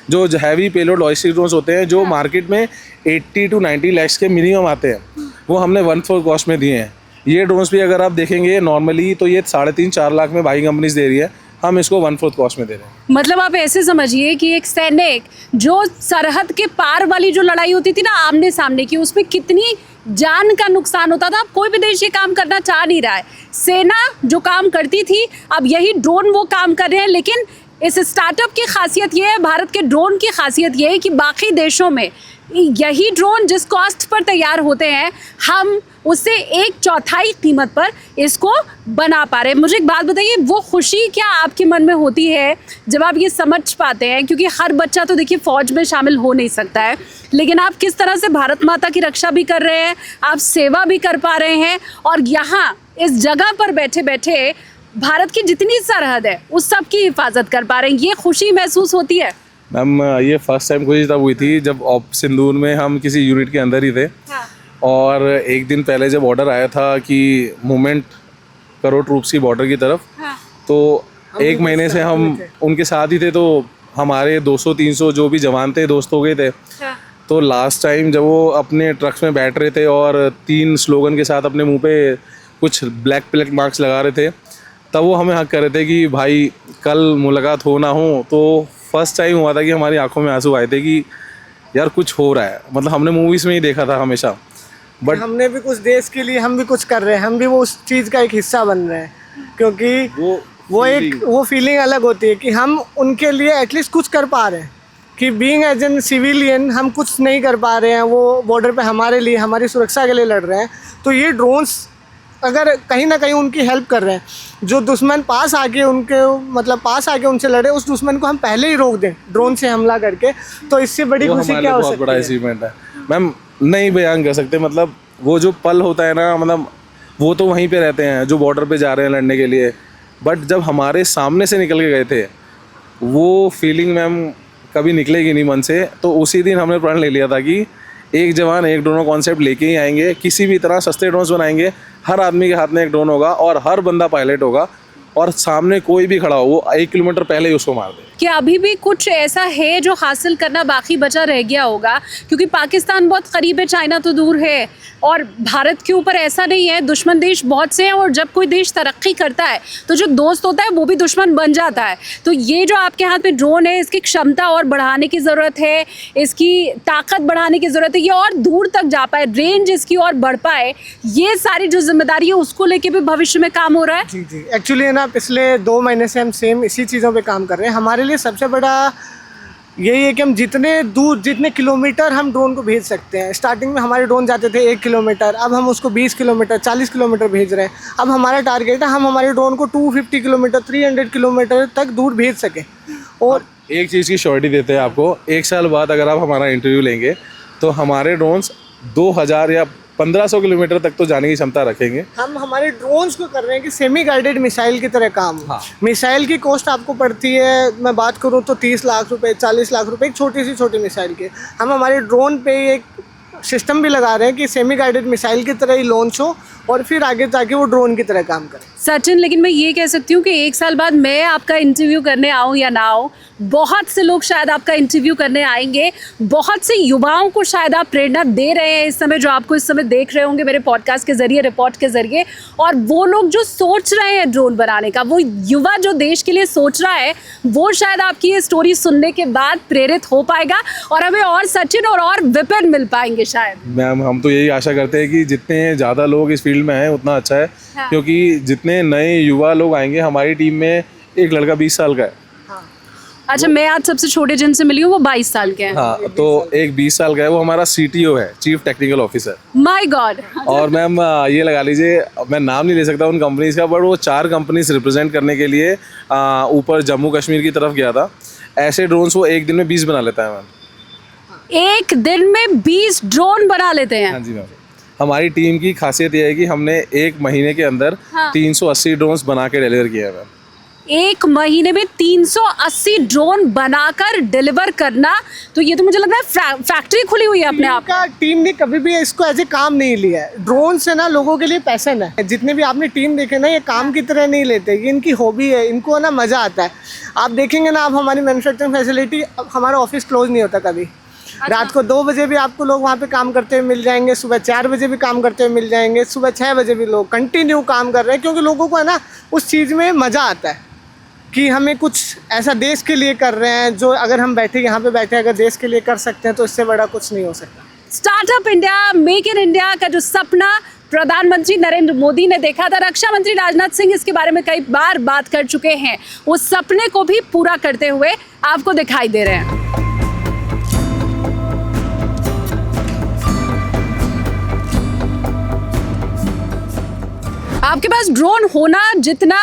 जो हैवी पेलोड लॉजिस्टिक ड्रोन्स होते हैं जो मार्केट में 80 to 90 लाख के मिनिमम आते हैं, वो हमने 1/4 कॉस्ट में दिए हैं। ये ड्रोन्स भी अगर आप देखेंगे नॉर्मली तो ये 3.5-4 लाख में बाई कंपनीज दे रही है, हम इसको 1/4 कॉस्ट में दे रहे हैं। मतलब आप ऐसे समझिए कि एक सैनिक जो सरहद के पार वाली जो लड़ाई होती थी ना आमने सामने की, उसमें कितनी जान का नुकसान होता था। अब कोई भी देश ये काम करना चाह नहीं रहा है। सेना जो काम करती थी अब यही ड्रोन वो काम कर रहे हैं। लेकिन इस स्टार्टअप की खासियत ये है, भारत के ड्रोन की खासियत ये है कि बाकी देशों में यही ड्रोन जिस कॉस्ट पर तैयार होते हैं हम उससे 1/4 कीमत पर इसको बना पा रहे हैं। मुझे एक बात बताइए, वो खुशी क्या आपके मन में होती है जब आप ये समझ पाते हैं? क्योंकि हर बच्चा तो देखिए फ़ौज में शामिल हो नहीं सकता है, लेकिन आप किस तरह से भारत माता की रक्षा भी कर रहे हैं, आप सेवा भी कर पा रहे हैं और यहाँ इस जगह पर बैठे बैठे भारत की जितनी सरहद है उस सब की हिफाजत कर पा रहे हैं, ये खुशी महसूस होती है? मैम ये फर्स्ट टाइम खुशी तब हुई थी जब सिंदूर में हम किसी यूनिट के अंदर ही थे। हाँ। और एक दिन पहले जब ऑर्डर आया था कि मूवमेंट करो ट्रूप्स की बॉर्डर की तरफ, हाँ। तो एक महीने से हम उनके साथ ही थे, तो हमारे 200-300 जो भी जवान थे दोस्त हो गए थे। हाँ। तो लास्ट टाइम जब वो अपने ट्रक्स में बैठ रहे थे और 3 स्लोगन के साथ अपने मुंह पे कुछ ब्लैक प्लेक मार्क्स लगा रहे थे, तब वो हमें हक कर रहे थे कि भाई कल मुलाकात हो ना हो। तो फर्स्ट टाइम हुआ था कि हमारी आंखों में आंसू आए थे कि यार कुछ हो रहा है। मतलब हमने मूवीज़ में ही देखा था हमेशा, बट हमने भी कुछ देश के लिए हम भी कुछ कर रहे हैं, हम भी वो उस चीज़ का एक हिस्सा बन रहे हैं। क्योंकि वो फीलिंग अलग होती है कि हम उनके लिए एटलीस्ट कुछ कर पा रहे हैं। कि बीइंग एज एन सिविलियन हम कुछ नहीं कर पा रहे हैं, वो बॉर्डर पे हमारे लिए हमारी सुरक्षा के लिए लड़ रहे हैं। तो ये ड्रोन्स अगर कहीं ना कहीं उनकी हेल्प कर रहे हैं, जो दुश्मन पास आके उनसे लड़े, उस दुश्मन को हम पहले ही रोक दें ड्रोन से हमला करके, तो इससे बड़ी खुशी क्या हो सकती है? बड़ा अचीवमेंट है मैम, नहीं बयान कर सकते। मतलब वो जो पल होता है ना, मतलब वो तो वहीं पे रहते हैं जो बॉर्डर पे जा रहे हैं लड़ने के लिए, बट जब हमारे सामने से निकल के गए थे वो फीलिंग मैम कभी निकलेगी नहीं मन से। तो उसी दिन हमने प्रण ले लिया था कि एक जवान एक ड्रोन कॉन्सेप्ट लेके ही आएंगे, किसी भी तरह सस्ते ड्रोन्स बनाएंगे, हर आदमी के हाथ में एक ड्रोन होगा और हर बंदा पायलट होगा और सामने कोई भी खड़ा हो वो 1 किलोमीटर पहले ही उसको मार दे। क्या अभी भी कुछ ऐसा है जो हासिल करना बाकी बचा रह गया होगा? क्योंकि पाकिस्तान बहुत करीब है, चाइना तो दूर है और भारत के ऊपर ऐसा नहीं है, दुश्मन देश बहुत से हैं और जब कोई देश तरक्की करता है तो जो दोस्त होता है वो भी दुश्मन बन जाता है। तो ये जो आपके हाथ में ड्रोन है इसकी क्षमता और बढ़ाने की ज़रूरत है, इसकी ताकत बढ़ाने की ज़रूरत है, ये और दूर तक जा पाए, रेंज इसकी और बढ़ पाए, ये सारी जो जिम्मेदारी है उसको लेके भी भविष्य में काम हो रहा है। जी एक्चुअली है ना, पिछले 2 महीने से हम सेम इसी चीज़ों पे काम कर रहे हैं। हमारे लिए सबसे बड़ा यही है कि हम जितने किलोमीटर हम ड्रोन को भेज सकते हैं। स्टार्टिंग में हमारे ड्रोन जाते थे 1 किलोमीटर, अब हम उसको 20 किलोमीटर 40 किलोमीटर भेज रहे हैं। अब हमारा टारगेट है हम हमारे ड्रोन को 250 किलोमीटर 300 किलोमीटर तक दूर भेज सकें। और एक चीज़ की श्योरिटी देते हैं आपको, 1 साल बाद अगर आप हमारा इंटरव्यू लेंगे तो हमारे ड्रोन्स 2000 या 1500 किलोमीटर तक तो जाने की क्षमता रखेंगे। हम हमारे ड्रोन्स को कर रहे हैं कि सेमी गाइडेड मिसाइल की तरह काम। हाँ। मिसाइल की कॉस्ट आपको पड़ती है, मैं बात करूं तो 30 लाख रुपए 40 लाख रुपए एक छोटी मिसाइल के। हम हमारे ड्रोन पे एक सिस्टम भी लगा रहे हैं कि सेमी गाइडेड मिसाइल की तरह ही लॉन्च हो और फिर आगे जाके वो ड्रोन की तरह काम करे। सचिन, लेकिन मैं ये कह सकती हूँ कि 1 साल बाद मैं आपका इंटरव्यू करने आऊँ या ना आऊँ, बहुत से लोग शायद आपका इंटरव्यू करने आएंगे, बहुत से युवाओं को शायद आप प्रेरणा दे रहे हैं इस समय, जो आपको इस समय देख रहे होंगे मेरे पॉडकास्ट के ज़रिए, रिपोर्ट के ज़रिए। और वो लोग जो सोच रहे हैं ड्रोन बनाने का, वो युवा जो देश के लिए सोच रहा है, वो शायद आपकी ये स्टोरी सुनने के बाद प्रेरित हो पाएगा और हमें और सचिन और विपिन मिल पाएंगे शायद। मैम हम तो यही आशा करते हैं कि जितने ज़्यादा लोग इस फील्ड में हैं उतना अच्छा है। हाँ। क्योंकि जितने नए युवा लोग आएंगे, हमारी टीम में एक लड़का 20 साल का है। अच्छा, मैं आज सबसे छोटे जिनसे मिली हूँ वो 22 साल के हैं। हाँ, तो एक 20 साल का है, वो हमारा CTO है, chief technical officer. My God. और मैम ये लगा लीजिए, मैं नाम नहीं ले सकता उन कंपनीज का, बट वो 4 कंपनीज रिप्रेजेंट करने के लिए ऊपर जम्मू कश्मीर की तरफ गया था। ऐसे ड्रोन्स वो एक दिन में 20 बना लेता है मैम। एक दिन में 20 ड्रोन बना लेते हैं? हाँ जी मैम। हमारी टीम की खासियत यह है कि हमने 1 महीने के अंदर हाँ। 380 ड्रोन्स बना के डिलीवर किया है मैम। 1 महीने में 380 ड्रोन बनाकर डिलीवर करना, तो ये तो मुझे लग रहा है फैक्ट्री खुली हुई है अपने आप। का टीम ने कभी भी इसको एज ए काम नहीं लिया है। ड्रोन से ना लोगों के लिए पैशन है। जितने भी आपने टीम देखे ना, ये काम की तरह नहीं लेते, ये इनकी हॉबी है, इनको ना मज़ा आता है। आप देखेंगे ना, आप हमारी मैन्युफैक्चरिंग फैसिलिटी, हमारा ऑफिस क्लोज नहीं होता कभी। रात को 2 बजे भी आपको लोग वहाँ पे काम करते हुए मिल जाएंगे, सुबह 4 बजे भी काम करते हुए मिल जाएंगे, सुबह 6 बजे भी लोग कंटिन्यू काम कर रहे हैं, क्योंकि लोगों को है ना उस चीज़ में मज़ा आता है कि हमें कुछ ऐसा देश के लिए कर रहे हैं, जो अगर हम बैठे यहाँ पे बैठे अगर देश के लिए कर सकते हैं तो इससे बड़ा कुछ नहीं हो सकता। Startup India, make in India का जो सपना प्रधानमंत्री नरेंद्र मोदी ने देखा था, रक्षा मंत्री राजनाथ सिंह इसके बारे में कई बार बात कर चुके हैं, उस सपने को भी पूरा करते हुए आपको दिखाई दे रहे हैं। आपके पास ड्रोन होना जितना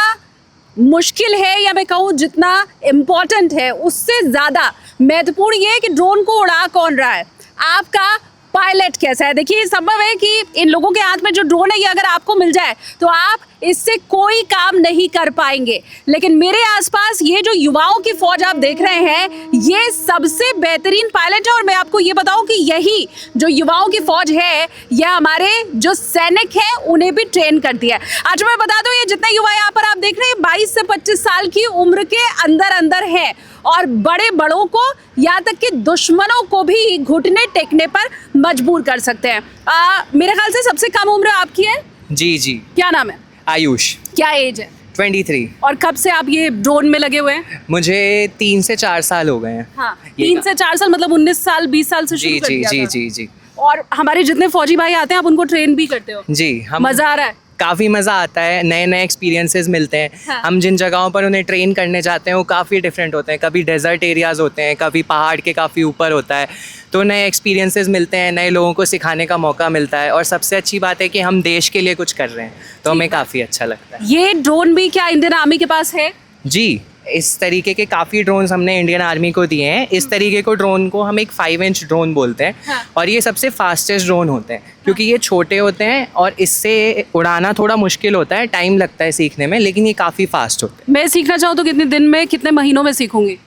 मुश्किल है, या मैं कहूँ जितना इम्पोर्टेंट है, उससे ज़्यादा महत्वपूर्ण ये है कि ड्रोन को उड़ा कौन रहा है, आपका पायलट कैसा है। देखिए, संभव है कि इन लोगों के हाथ में जो ड्रोन है ये अगर आपको मिल जाए तो आप इससे कोई काम नहीं कर पाएंगे, लेकिन मेरे आसपास ये जो युवाओं की फौज आप देख रहे हैं, ये सबसे बेहतरीन पायलट है। और मैं आपको ये बताऊं कि यही जो युवाओं की फौज है, यह हमारे जो सैनिक हैं उन्हें भी ट्रेन करती है। आज मैं बता दूं, ये जितने युवा यहाँ पर आप देख रहे हैं 22 से 25 साल की उम्र के अंदर हैं, और बड़े बड़ों को, यहाँ तक कि दुश्मनों को भी घुटने टेकने पर मजबूर कर सकते हैं। मेरे ख्याल से सबसे कम उम्र आपकी है। जी जी। क्या नाम है? आयुष। क्या एज है? 23। और कब से आप ये ड्रोन में लगे हुए हैं? मुझे 3 से 4 साल हो गए हैं। हाँ, 3 से 4 साल, मतलब 19 साल 20 साल से जी शुरू कर जी दिया जी था। जी जी और हमारे जितने फौजी भाई आते हैं आप उनको ट्रेन भी करते हो? जी। हम मजा आ रहा है? काफ़ी मज़ा आता है, नए नए एक्सपीरियंसेस मिलते हैं। हाँ। हम जिन जगहों पर उन्हें ट्रेन करने जाते हैं वो काफ़ी डिफरेंट होते हैं, कभी डेजर्ट एरियाज़ होते हैं, कभी पहाड़ के काफ़ी ऊपर होता है, तो नए एक्सपीरियंसेस मिलते हैं, नए लोगों को सिखाने का मौका मिलता है। और सबसे अच्छी बात है कि हम देश के लिए कुछ कर रहे हैं, तो हमें काफ़ी अच्छा लगता है। ये ड्रोन भी क्या इंडियन आर्मी के पास है? जी, इस तरीके के काफ़ी ड्रोन्स हमने इंडियन आर्मी को दिए हैं। इस तरीके को ड्रोन को हम एक 5 इंच ड्रोन बोलते हैं। हाँ। और ये सबसे फास्टेस्ट ड्रोन होते हैं, क्योंकि ये छोटे होते हैं और इससे उड़ाना थोड़ा मुश्किल होता है, टाइम लगता है सीखने में, लेकिन ये काफ़ी फास्ट होते हैं। मैं सीखना चाहूँ तो कितने दिन में, कितने महीनों में सीखूंगी?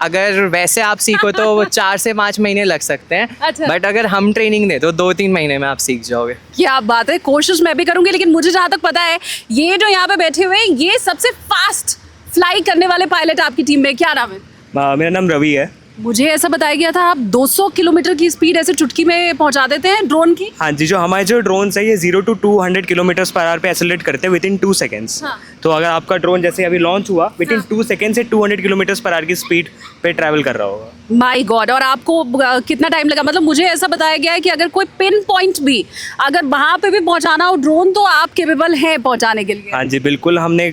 अगर वैसे आप सीखो तो वो 4 से 5 महीने लग सकते हैं। अच्छा। बट अगर हम ट्रेनिंग दें तो 2-3 महीने में आप सीख जाओगे। क्या बात है, कोशिश मैं भी करूंगी। लेकिन मुझे जहाँ तक पता है, ये जो यहाँ पे बैठे हुए हैं, ये सबसे फास्ट फ्लाई करने वाले पायलट आपकी टीम में। क्या नाम है? मेरा नाम रवि है। मुझे ऐसा बताया गया था आप 200 किलोमीटर की स्पीड ऐसे चुटकी में पहुंचा देते हैं ड्रोन की। हाँ जी, जो हमारे जो ड्रोन है ये 0 to 200 किलोमीटर पर आवर पे एक्सेलरेट करते हैं विदिन 2 सेकेंड्स। हाँ। तो अगर आपका ड्रोन जैसे अभी लॉन्च हुआ, विदिन 2 सेकेंड से 200 किलोमीटर पर आवर की स्पीड पे ट्रैवल कर रहा होगा। My God. और आपको कितना टाइम लगा? मतलब मुझे ऐसा बताया गया है कि अगर कोई पिन पॉइंट भी, अगर वहाँ पे भी पहुँचाना हो ड्रोन, तो आप केपेबल हैं पहुँचाने के लिए। हाँ जी बिल्कुल, हमने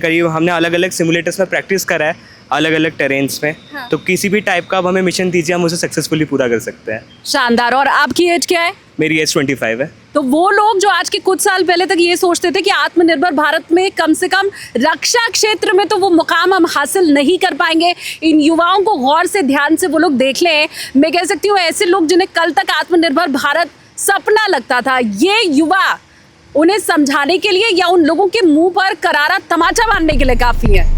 अलग अलग सिमुलेटर्स में प्रैक्टिस करा है, अलग अलग टेरेन्स में। हाँ। तो किसी भी टाइप का आप हमें मिशन दीजिए, हम उसे सक्सेसफुली पूरा कर सकते हैं। शानदार। और आपकी एज क्या है? मेरी एज 25 है। तो वो लोग जो आज के कुछ साल पहले तक ये सोचते थे कि आत्मनिर्भर भारत में कम से कम रक्षा क्षेत्र में तो वो मुकाम हम हासिल नहीं कर पाएंगे, इन युवाओं को गौर से, ध्यान से वो लोग देख लें। मैं कह सकती हूँ ऐसे लोग जिन्हें कल तक आत्मनिर्भर भारत सपना लगता था, ये युवा उन्हें समझाने के लिए या उन लोगों के मुंह पर करारा तमाचा मारने के लिए काफी है।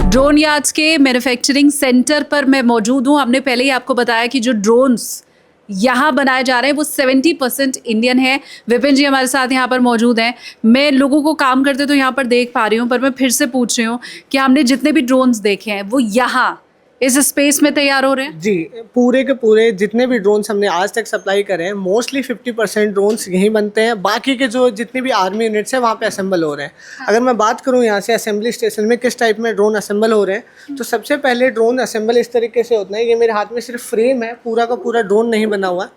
ड्रोन यार्ड्स के मैन्युफैक्चरिंग सेंटर पर मैं मौजूद हूँ। हमने पहले ही आपको बताया कि जो ड्रोन्स यहाँ बनाए जा रहे हैं वो 70% इंडियन है। विपिन जी हमारे साथ यहाँ पर मौजूद हैं। मैं लोगों को काम करते तो यहाँ पर देख पा रही हूँ, पर मैं फिर से पूछ रही हूँ कि हमने जितने भी ड्रोन्स देखे हैं वो यहाँ इस स्पेस में तैयार हो रहे हैं? जी, पूरे के पूरे जितने भी ड्रोन्स हमने आज तक सप्लाई करे हैं, मोस्टली 50% ड्रोन्स यहीं बनते हैं। बाकी के जो जितने भी आर्मी यूनिट्स हैं वहाँ पे असेंबल हो रहे हैं। अगर मैं बात करूँ यहाँ से असेंबली स्टेशन में किस टाइप में ड्रोन असेंबल हो रहे हैं, तो सबसे पहले ड्रोन असेंबल इस तरीके से होता है। ये मेरे हाथ में सिर्फ फ्रेम है, पूरा का पूरा ड्रोन नहीं बना हुआ।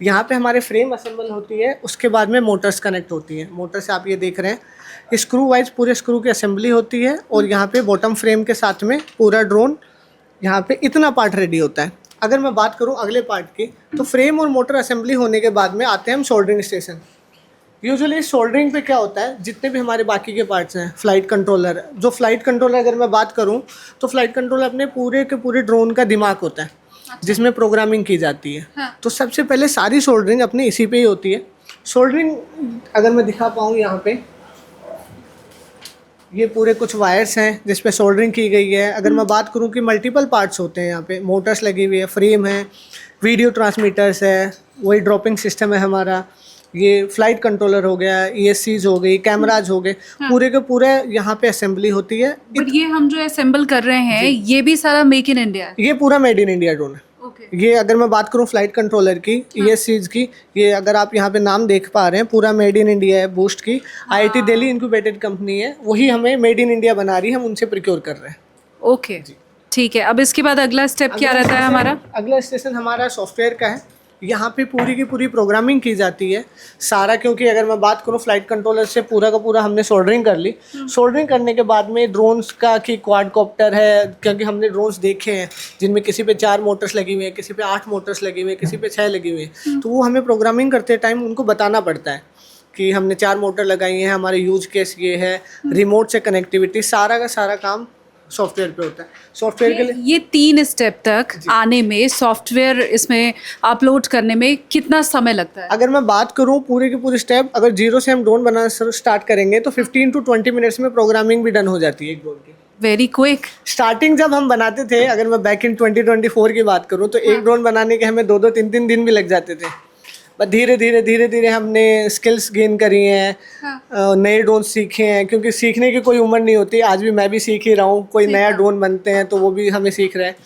यहाँ पे हमारे फ्रेम असेंबल होती है, उसके बाद में मोटर्स कनेक्ट होती हैं। मोटर से आप ये देख रहे हैं, स्क्रू वाइज पूरे स्क्रू की असेंबली होती है, और यहाँ पे बॉटम फ्रेम के साथ में पूरा ड्रोन यहाँ पे इतना पार्ट रेडी होता है। अगर मैं बात करूं अगले पार्ट की, तो फ्रेम और मोटर असेंबली होने के बाद में आते हैं हम सोल्डरिंग स्टेशन। यूजुअली सोल्डरिंग पे क्या होता है, जितने भी हमारे बाकी के पार्ट्स हैं, फ्लाइट कंट्रोलर, जो फ्लाइट कंट्रोलर अगर मैं बात करूं तो फ्लाइट कंट्रोलर अपने पूरे के पूरे ड्रोन का दिमाग होता है, जिसमें प्रोग्रामिंग की जाती है। तो सबसे पहले सारी सोल्डरिंग अपनी इसी पे ही होती है। सोल्डरिंग अगर मैं दिखा पाऊँ यहाँ पे, ये पूरे कुछ वायर्स हैं जिस पे सोल्डरिंग की गई है। अगर मैं बात करूं कि मल्टीपल पार्ट्स होते हैं, यहाँ पे मोटर्स लगी हुई है, फ्रेम है, वीडियो ट्रांसमीटर्स है, वही ड्रॉपिंग सिस्टम है हमारा, ये फ्लाइट कंट्रोलर हो गया, ESCs हो गई, कैमराज हो गए, पूरे के पूरे यहाँ पे असेंबली होती है। बट ये हम जो असेंबल कर रहे हैं ये भी सारा मेक इन इंडिया है। ये पूरा मेड इन इंडिया ड्रोन है। ये अगर मैं बात करूं फ्लाइट कंट्रोलर की, ESCs की, ये अगर आप यहाँ पे नाम देख पा रहे हैं, पूरा मेड इन इंडिया है। बूस्ट की IIT दिल्ली इंक्यूबेटेड कंपनी है, वही हमें मेड इन इंडिया बना रही है, हम उनसे प्रोक्योर कर रहे हैं। ओके, ठीक है। अब इसके बाद अगला स्टेप क्या रहता है हमारा? अगला स्टेशन हमारा सॉफ्टवेयर का है। यहाँ पे पूरी की पूरी प्रोग्रामिंग की जाती है सारा, क्योंकि अगर मैं बात करूँ फ्लाइट कंट्रोलर से पूरा का पूरा हमने सोल्डरिंग कर ली। सोल्डरिंग करने के बाद में ड्रोन्स का कि क्वाडकॉप्टर है, क्योंकि हमने ड्रोन्स देखे हैं जिनमें किसी पे 4 मोटर्स लगी हुई है, किसी पे 8 मोटर्स लगी हुई है, किसी पे 6 लगी हुई है, तो वो हमें प्रोग्रामिंग करते टाइम उनको बताना पड़ता है कि हमने 4 मोटर लगाई हैं, हमारे यूज केस ये है, रिमोट से कनेक्टिविटी, सारा का सारा काम सॉफ्टवेयर पे होता है। सॉफ्टवेयर के लिए ये 3 स्टेप तक आने में, सॉफ्टवेयर इसमें अपलोड करने में कितना समय लगता है? अगर मैं बात करूं पूरे के पूरे स्टेप, अगर 0 से हम ड्रोन बनाना स्टार्ट करेंगे तो 15 to 20 मिनट्स में प्रोग्रामिंग भी डन हो जाती है एक ड्रोन की। Very quick. स्टार्टिंग जब हम बनाते थे, अगर मैं बैक इन 2024 की बात करूं, तो एक ड्रोन बनाने के हमें 2-2, 3-3 दिन भी लग जाते थे। बट धीरे धीरे हमने स्किल्स गेन करी हैं, नए ड्रोन सीखे हैं, क्योंकि सीखने की कोई उम्र नहीं होती। आज भी मैं भी सीख ही रहा हूँ, कोई नया ड्रोन बनते हैं तो वो भी हमें सीख रहे हैं।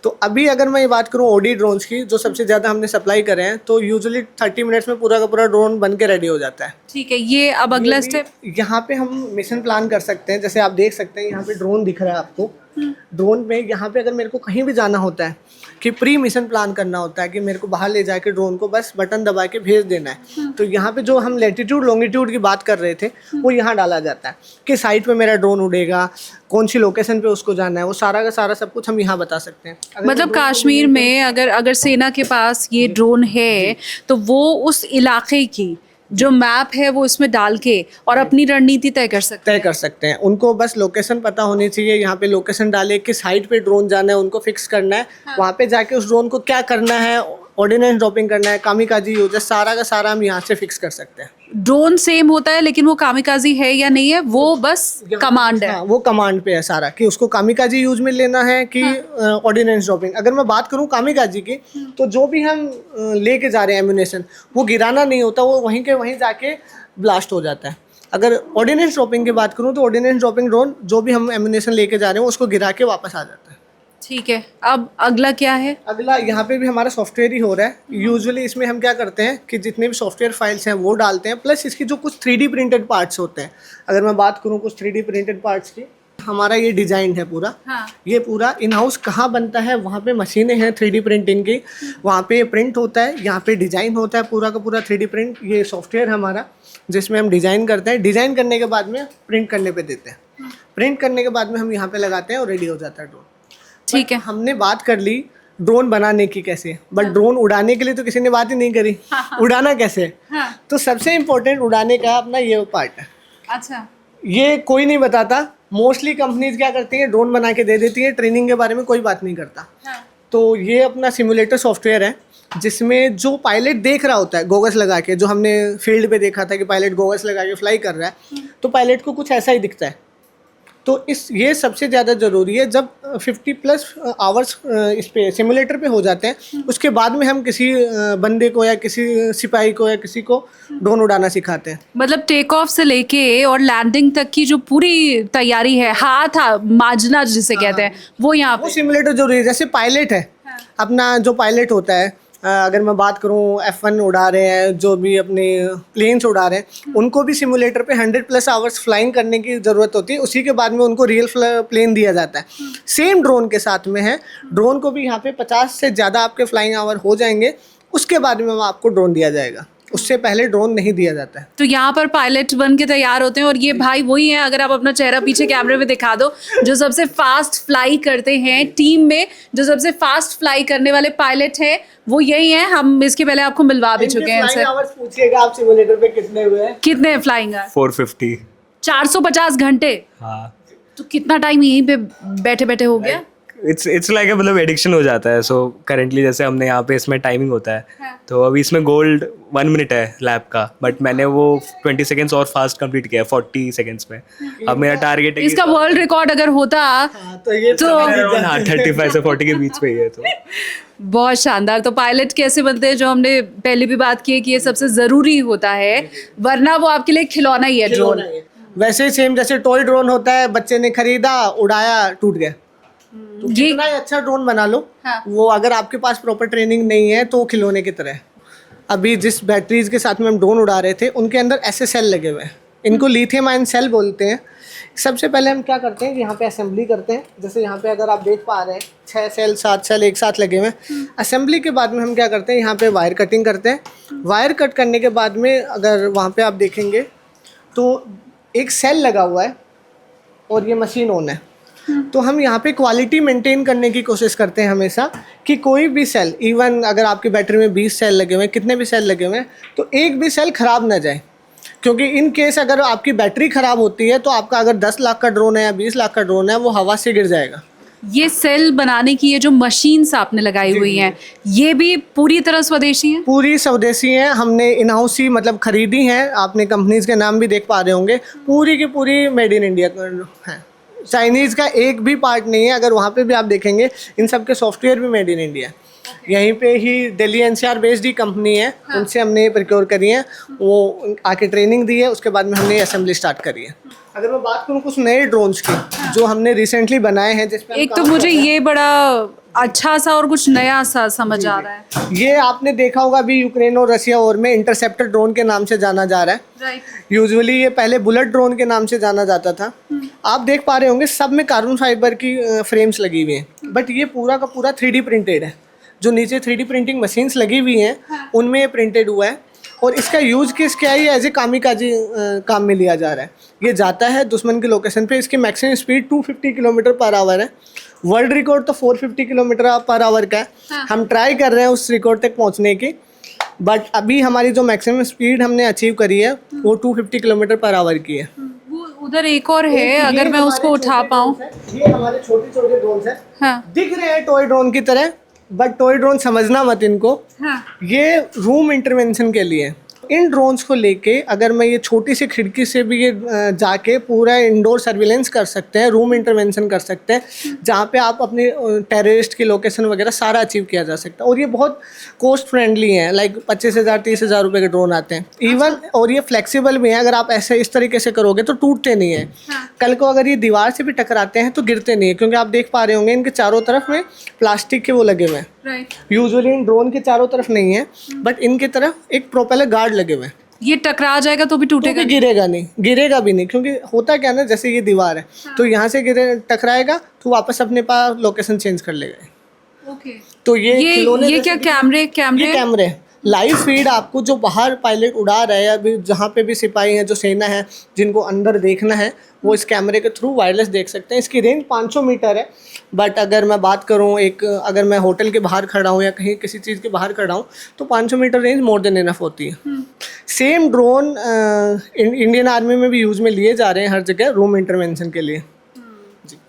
तो अभी अगर मैं ये बात करूँ OD ड्रोन्स की, जो सबसे ज़्यादा हमने सप्लाई करे हैं, तो यूजुअली 30 मिनट्स में पूरा का पूरा ड्रोन बन के रेडी हो जाता है। ठीक है, ये अब अगला स्टेप यहाँ पे हम मिशन प्लान कर सकते हैं। जैसे आप देख सकते हैं यहाँ पे ड्रोन दिख रहा है आपको। ड्रोन में यहाँ पे अगर मेरे को कहीं भी जाना होता है कि प्री मिशन प्लान करना होता है कि मेरे को बाहर ले जाके ड्रोन को बस बटन दबा के भेज देना है, तो यहाँ पे जो हम लैटिट्यूड लॉन्गिट्यूड की बात कर रहे थे वो यहाँ डाला जाता है कि साइट पे मेरा ड्रोन उड़ेगा, कौन सी लोकेशन पे उसको जाना है, वो सारा का सारा सब कुछ हम यहाँ बता सकते हैं। मतलब कश्मीर में अगर सेना के पास ये ड्रोन है तो वो उस इलाके की जो मैप है वो इसमें डाल के और अपनी रणनीति तय कर सकते हैं। उनको बस लोकेशन पता होनी चाहिए, यहाँ पे लोकेशन डाले, किस हाइट पे ड्रोन जाना है उनको फिक्स करना है। वहाँ पे जाके उस ड्रोन को क्या करना है, ऑर्डिनेंस ड्रॉपिंग करना है, कामिकाजी यूज, सारा का सारा हम यहाँ से फिक्स कर सकते हैं। ड्रोन सेम होता है लेकिन वो कामिकाजी है या नहीं है वो बस कमांड है। हाँ, वो कमांड पे है सारा कि उसको कामिकाजी यूज में लेना है कि ऑर्डिनेंस ड्रॉपिंग। अगर मैं बात करूँ कामिकाजी की, तो जो भी हम लेके जा रहे हैं एम्यूनेशन, वो गिराना नहीं होता, वो वहीं के वहीं जाके ब्लास्ट हो जाता है। अगर ऑर्डिनेंस ड्रॉपिंग की बात करूँ तो ऑर्डिनेंस ड्रॉपिंग ड्रोन जो भी हम एम्यूनेशन लेके जा रहे हैं उसको गिरा के वापस आ जाता है। ठीक है, अब अगला क्या है? अगला यहाँ पे भी हमारा सॉफ्टवेयर ही हो रहा है। यूजुअली इसमें हम क्या करते हैं कि जितने भी सॉफ्टवेयर फाइल्स हैं वो डालते हैं, प्लस इसकी जो कुछ 3D प्रिंटेड पार्ट्स होते हैं। अगर मैं बात करूँ कुछ 3D प्रिंटेड पार्ट्स की, हमारा ये डिज़ाइन है पूरा। ये पूरा इन हाउस कहाँ बनता है, वहाँ पे मशीनें हैं 3D प्रिंटिंग की, वहाँ पे प्रिंट होता है, यहाँ पे डिज़ाइन होता है पूरा का पूरा 3D प्रिंट। ये सॉफ्टवेयर हमारा जिसमें हम डिज़ाइन करते हैं, डिज़ाइन करने के बाद में प्रिंट करने पे देते हैं, प्रिंट करने के बाद में हम यहाँ पे लगाते हैं और रेडी हो जाता है ड्रोन। ठीक है, हमने बात कर ली ड्रोन बनाने की कैसे, बट ड्रोन उड़ाने के लिए तो किसी ने बात ही नहीं करी। उड़ाना कैसे? तो सबसे इम्पोर्टेंट उड़ाने का अपना ये पार्ट है। अच्छा, ये कोई नहीं बताता। मोस्टली कंपनीज क्या करती हैं, ड्रोन बना के दे देती है, ट्रेनिंग के बारे में कोई बात नहीं करता। तो ये अपना सिमुलेटर सॉफ्टवेयर है जिसमें जो पायलट देख रहा होता है गोगल्स लगा के, जो हमने फील्ड पे देखा था कि पायलट गोगल्स लगा के फ्लाई कर रहा है, तो पायलट को कुछ ऐसा ही दिखता है। तो ये सबसे ज़्यादा ज़रूरी है। जब 50+ आवर्स इस पे सिमुलेटर पे हो जाते हैं, उसके बाद में हम किसी बंदे को या किसी सिपाही को या किसी को ड्रोन उड़ाना सिखाते हैं। मतलब टेक ऑफ से लेके और लैंडिंग तक की जो पूरी तैयारी है, हाथ माजना जिसे कहते हैं, वो यहाँ वो पे सिमुलेटर जरूरी है। जैसे पायलट है, अपना जो पायलट होता है, अगर मैं बात करूं F1 उड़ा रहे हैं, जो भी अपने प्लेन्स उड़ा रहे हैं, उनको भी सिमुलेटर पे 100+ आवर्स फ्लाइंग करने की ज़रूरत होती है। उसी के बाद में उनको रियल प्लेन दिया जाता है। सेम ड्रोन के साथ में है, ड्रोन को भी यहाँ पे 50 से ज़्यादा आपके फ्लाइंग आवर हो जाएंगे, उसके बाद में आपको ड्रोन दिया जाएगा। उससे पहले ड्रोन नहीं दिया जाता है। तो यहाँ पर पायलट बन के तैयार होते हैं और ये भाई वही हैं, अगर आप अपना चेहरा पीछे कैमरे में दिखा दो, जो सबसे फास्ट फ्लाई करते हैं टीम में, जो सबसे फास्ट फ्लाई करने वाले पायलट हैं वो यही हैं। हम इसके पहले आपको मिलवा भी चुके हैं इनसे। पूछिएगा आप सिमुलेटर पे कितने हुए हैं? कितने फ्लाइंग 450। 450 घंटे। हाँ, तो कितना टाइम यहीं पे बैठे बैठे हो गया? इट्स लाइक मतलब एडिक्शन हो जाता है। सो करेंटली जैसे हमने यहाँ पे इसमें टाइमिंग होता है, तो अभी इसमें गोल्ड 1 मिनट है लैब का, बट मैंने वो 20 सेकेंड्स और फास्ट कंप्लीट किया है 40 सेकेंड्स में। अब मेरा टारगेट है इसका वर्ल्ड रिकॉर्ड अगर होता तो ये तो 35 से 40 के बीच पे ही है। तो बहुत शानदार। तो पायलट कैसे बनते हैं, जो हमने पहले भी बात की है कि ये सबसे ज़रूरी होता है, वरना वो आपके लिए खिलौना ही है ड्रोन। वैसे सेम जैसे टॉय ड्रोन होता है, बच्चे ने खरीदा, उड़ाया, टूट गया। तो ये जितना ही अच्छा ड्रोन बना लो, हाँ। वो अगर आपके पास प्रॉपर ट्रेनिंग नहीं है तो वो खिलौने की तरह है। अभी जिस बैटरीज के साथ में हम ड्रोन उड़ा रहे थे, उनके अंदर ऐसे सेल लगे हुए हैं, इनको लिथियम आयन सेल बोलते हैं। सबसे पहले हम क्या करते हैं, यहाँ पे असेंबली करते हैं। जैसे यहाँ पे अगर आप देख पा रहे हैं 6 सेल 7 सेल एक साथ लगे हुए हैं। असेंबली के बाद में हम क्या करते हैं, यहाँ पे वायर कटिंग करते हैं। वायर कट करने के बाद में अगर वहाँ पे आप देखेंगे तो एक सेल लगा हुआ है और ये मशीन ऑन है। तो हम यहाँ पे क्वालिटी मेंटेन करने की कोशिश करते हैं हमेशा कि कोई भी सेल, इवन अगर आपकी बैटरी में 20 सेल लगे हुए हैं, कितने भी सेल लगे हुए हैं, तो एक भी सेल ख़राब ना जाए। क्योंकि इन केस अगर आपकी बैटरी ख़राब होती है तो आपका अगर 10 लाख का ड्रोन है या 20 लाख का ड्रोन है, वो हवा से गिर जाएगा। ये सेल बनाने की ये जो मशीन्स आपने लगाई हुई हैं, ये भी पूरी तरह स्वदेशी हैं? पूरी स्वदेशी हैं, हमने इन हाउस ही मतलब खरीदी हैं। आपने कंपनीज के नाम भी देख पा रहे होंगे, पूरी की पूरी मेड इन इंडिया है। चाइनीज़ का एक भी पार्ट नहीं है। अगर वहाँ पे भी आप देखेंगे, इन सब के सॉफ्टवेयर भी मेड इन इंडिया है। यहीं पे ही दिल्ली एनसीआर बेस्ड ही कंपनी है, उनसे हमने प्रोक्योर करी है। वो आके ट्रेनिंग दी है, उसके बाद में हमने असेंबली स्टार्ट करी है। अगर मैं बात करूँ कुछ नए ड्रोन्स की जो हमने रिसेंटली बनाए हैं, जिसमें एक तो मुझे ये बड़ा अच्छा सा और कुछ नया सा समझ आ रहा है। ये आपने देखा होगा अभी यूक्रेन और रशिया वॉर में इंटरसेप्टर ड्रोन के नाम से जाना जा रहा है। राइट। यूजुअली ये पहले बुलेट ड्रोन के नाम से जाना जाता था। आप देख पा रहे होंगे सब में कार्बन फाइबर की फ्रेम्स लगी हुई हैं, बट ये पूरा का पूरा 3D प्रिंटेड है। जो नीचे 3D प्रिंटिंग मशीन्स लगी हुई हैं, उनमें ये प्रिंटेड हुआ है। और इसका यूज़ किस क्या है, एज ए कामिकाजी काम में लिया जा रहा है। ये जाता है दुश्मन की लोकेशन पे। इसकी maximum speed 250 kilometre per hour है। वर्ल्ड रिकॉर्ड तो 450 किलोमीटर पर आवर का है। हम ट्राई कर रहे हैं उस रिकॉर्ड तक पहुंचने की, बट अभी हमारी जो मैक्सिमम स्पीड हमने अचीव करी है वो 250 किलोमीटर पर आवर की है। वो उधर एक और है, अगर मैं उसको उठा पाऊँ। ये हमारे छोटे छोटे ड्रोन हैं, हाँ दिख रहे हैं टॉय ड्रोन की तरह, बट टॉय ड्रोन समझना मत इनको। हाँ। ये रूम इंटरवेंशन के लिए। इन ड्रोन्स को लेके अगर मैं ये छोटी सी खिड़की से भी ये जाके पूरा इंडोर सर्विलेंस कर सकते हैं, रूम इंटरवेंशन कर सकते हैं, जहाँ पे आप अपने टेररिस्ट की लोकेशन वगैरह सारा अचीव किया जा सकता है। और ये बहुत कॉस्ट फ्रेंडली हैं, लाइक 25,000 30,000 रुपये के ड्रोन आते हैं इवन। और ये फ्लेक्सिबल भी हैं, अगर आप ऐसे इस तरीके से करोगे तो टूटते नहीं हैं। कल को अगर ये दीवार से भी टकराते हैं तो गिरते नहीं है, क्योंकि आप देख पा रहे होंगे इनके चारों तरफ में प्लास्टिक के वो लगे हुए हैं। यूजुअली इन ड्रोन के चारों तरफ नहीं है, बट इनके तरफ एक प्रोपेलर गार्ड लगे हुए हैं। ये टकरा जाएगा तो भी टूटेगा? तो भी गिरेगा नहीं, गिरेगा भी नहीं, क्योंकि होता क्या ना, जैसे ये दीवार है तो यहाँ से टकराएगा तो वापस अपने पास लोकेशन चेंज कर लेगा। ओके। तो ये क्या कैमरे लाइव फीड आपको जो बाहर पायलट उड़ा रहे हैं, अभी जहाँ पे भी सिपाही हैं, जो सेना है, जिनको अंदर देखना है, वो इस कैमरे के थ्रू वायरलेस देख सकते हैं। इसकी रेंज 500 मीटर है, बट अगर मैं बात करूँ अगर मैं होटल के बाहर खड़ा हूँ या कहीं किसी चीज़ के बाहर खड़ा हूँ तो 500 metre range more than enough होती है। सेम ड्रोन इंडियन आर्मी में भी यूज़ में लिए जा रहे हैं हर जगह रूम इंटरवेंशन के लिए।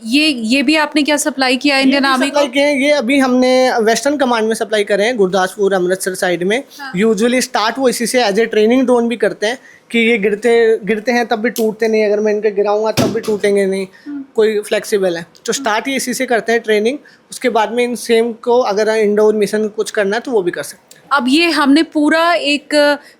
ये भी आपने क्या सप्लाई किया इंडियन आर्मी को? ये अभी हमने वेस्टर्न कमांड में सप्लाई करे हैं, गुरदासपुर अमृतसर साइड में। यूजुअली स्टार्ट वो इसी से एज ए ट्रेनिंग ड्रोन भी करते हैं कि ये गिरते हैं तब भी टूटते नहीं, अगर मैं इनके गिराऊंगा तब भी टूटेंगे नहीं, कोई फ्लेक्सिबल है। तो स्टार्ट ही इसी से करते हैं ट्रेनिंग, उसके बाद में इन सेम को अगर इंडोर मिशन कुछ करना है तो वो भी कर सकते हैं। अब ये हमने पूरा एक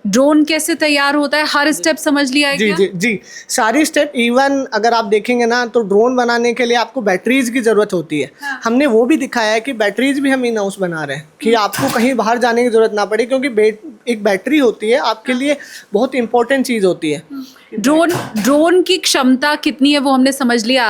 ड्रोन कैसे तैयार होता है हर स्टेप समझ लिया है? जी सारी स्टेप। इवन अगर आप देखेंगे ना तो ड्रोन बनाने के लिए आपको बैटरीज की ज़रूरत होती है। हमने वो भी दिखाया है कि बैटरीज भी हम इन हाउस बना रहे हैं कि आपको कहीं बाहर जाने की ज़रूरत ना पड़े, क्योंकि एक बैटरी होती है आपके लिए बहुत इंपॉर्टेंट चीज़ होती है। ड्रोन की क्षमता कितनी है वो हमने समझ लिया।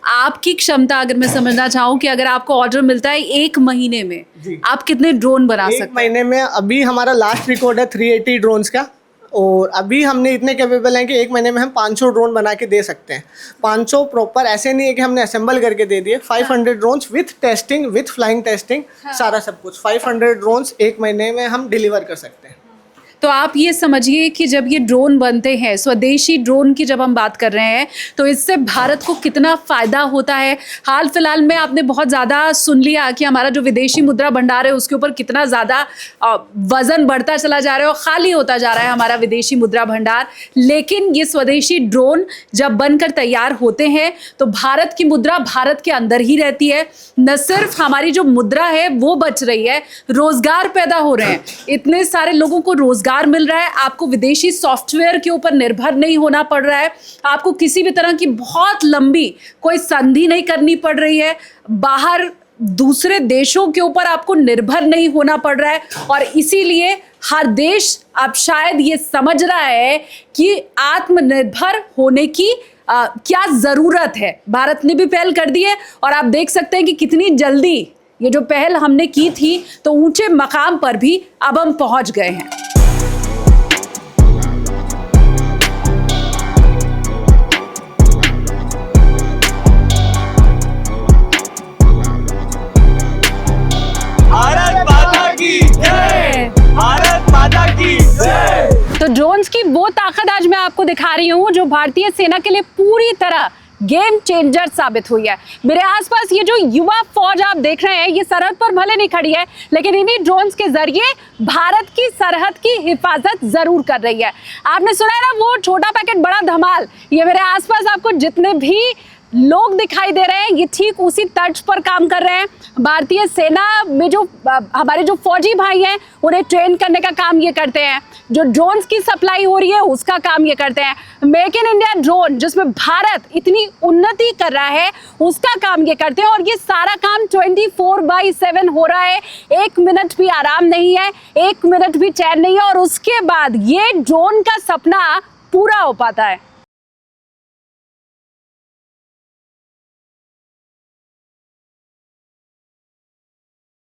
आपकी क्षमता अगर मैं समझना चाहूँ कि अगर आपको ऑर्डर मिलता है 1 महीने में आप कितने ड्रोन बना सकते हैं? 1 महीने में अभी हमारा लास्ट रिकॉर्ड है 380 ड्रोन्स का, और अभी हमने इतने कैपेबल हैं कि 1 महीने में हम 500 ड्रोन बना के दे सकते हैं। 500 प्रॉपर, ऐसे नहीं है कि हमने असेंबल करके दे दिए। 500 drones with testing, with flying testing, सारा सब कुछ 500 ड्रोन्स 1 महीने में हम डिलीवर कर सकते हैं। तो आप ये समझिए कि जब ये ड्रोन बनते हैं, स्वदेशी ड्रोन की जब हम बात कर रहे हैं, तो इससे भारत को कितना फ़ायदा होता है। हाल फिलहाल में आपने बहुत ज़्यादा सुन लिया कि हमारा जो विदेशी मुद्रा भंडार है उसके ऊपर कितना ज़्यादा वज़न बढ़ता चला जा रहा है और ख़ाली होता जा रहा है हमारा विदेशी मुद्रा भंडार। लेकिन ये स्वदेशी ड्रोन जब बनकर तैयार होते हैं तो भारत की मुद्रा भारत के अंदर ही रहती है। न सिर्फ हमारी जो मुद्रा है वो बच रही है, रोज़गार पैदा हो रहे हैं, इतने सारे लोगों को रोज़गार मिल रहा है। आपको विदेशी सॉफ्टवेयर के ऊपर निर्भर नहीं होना पड़ रहा है, आपको किसी भी तरह की बहुत लंबी कोई संधि नहीं करनी पड़ रही है, बाहर दूसरे देशों के ऊपर आपको निर्भर नहीं होना पड़ रहा है। और इसीलिए हर देश अब शायद ये समझ रहा है कि आत्मनिर्भर होने की क्या ज़रूरत है। भारत ने भी पहल कर दी है और आप देख सकते हैं कि कितनी जल्दी ये जो पहल हमने की थी तो ऊंचे मकाम पर भी अब हम पहुंच गए हैं। भारत माता की जय, भारत माता की जय। तो ड्रोन्स की वो ताकत आज मैं आपको दिखा रही हूँ जो भारतीय सेना के लिए पूरी तरह गेम चेंजर साबित हुई है। मेरे आसपास ये जो युवा फौज आप देख रहे हैं, ये सरहद पर भले नहीं खड़ी है, लेकिन इन्हीं ड्रोन्स के जरिए भारत की सरहद की हिफाजत जरूर कर रही है। आपने सुना है ना वो छोटा पैकेट बड़ा धमाल, ये मेरे आसपास आपको जितने भी लोग दिखाई दे रहे हैं ये ठीक उसी तर्ज पर काम कर रहे हैं। भारतीय सेना में जो हमारे जो फौजी भाई हैं उन्हें ट्रेन करने का काम ये करते हैं, जो ड्रोन्स की सप्लाई हो रही है उसका काम ये करते हैं। मेक इन इंडिया ड्रोन जिसमें भारत इतनी उन्नति कर रहा है उसका काम ये करते हैं, और ये सारा काम 24/7 हो रहा है। 1 मिनट भी आराम नहीं है, 1 मिनट भी चैन नहीं है, और उसके बाद ये ड्रोन का सपना पूरा हो पाता है।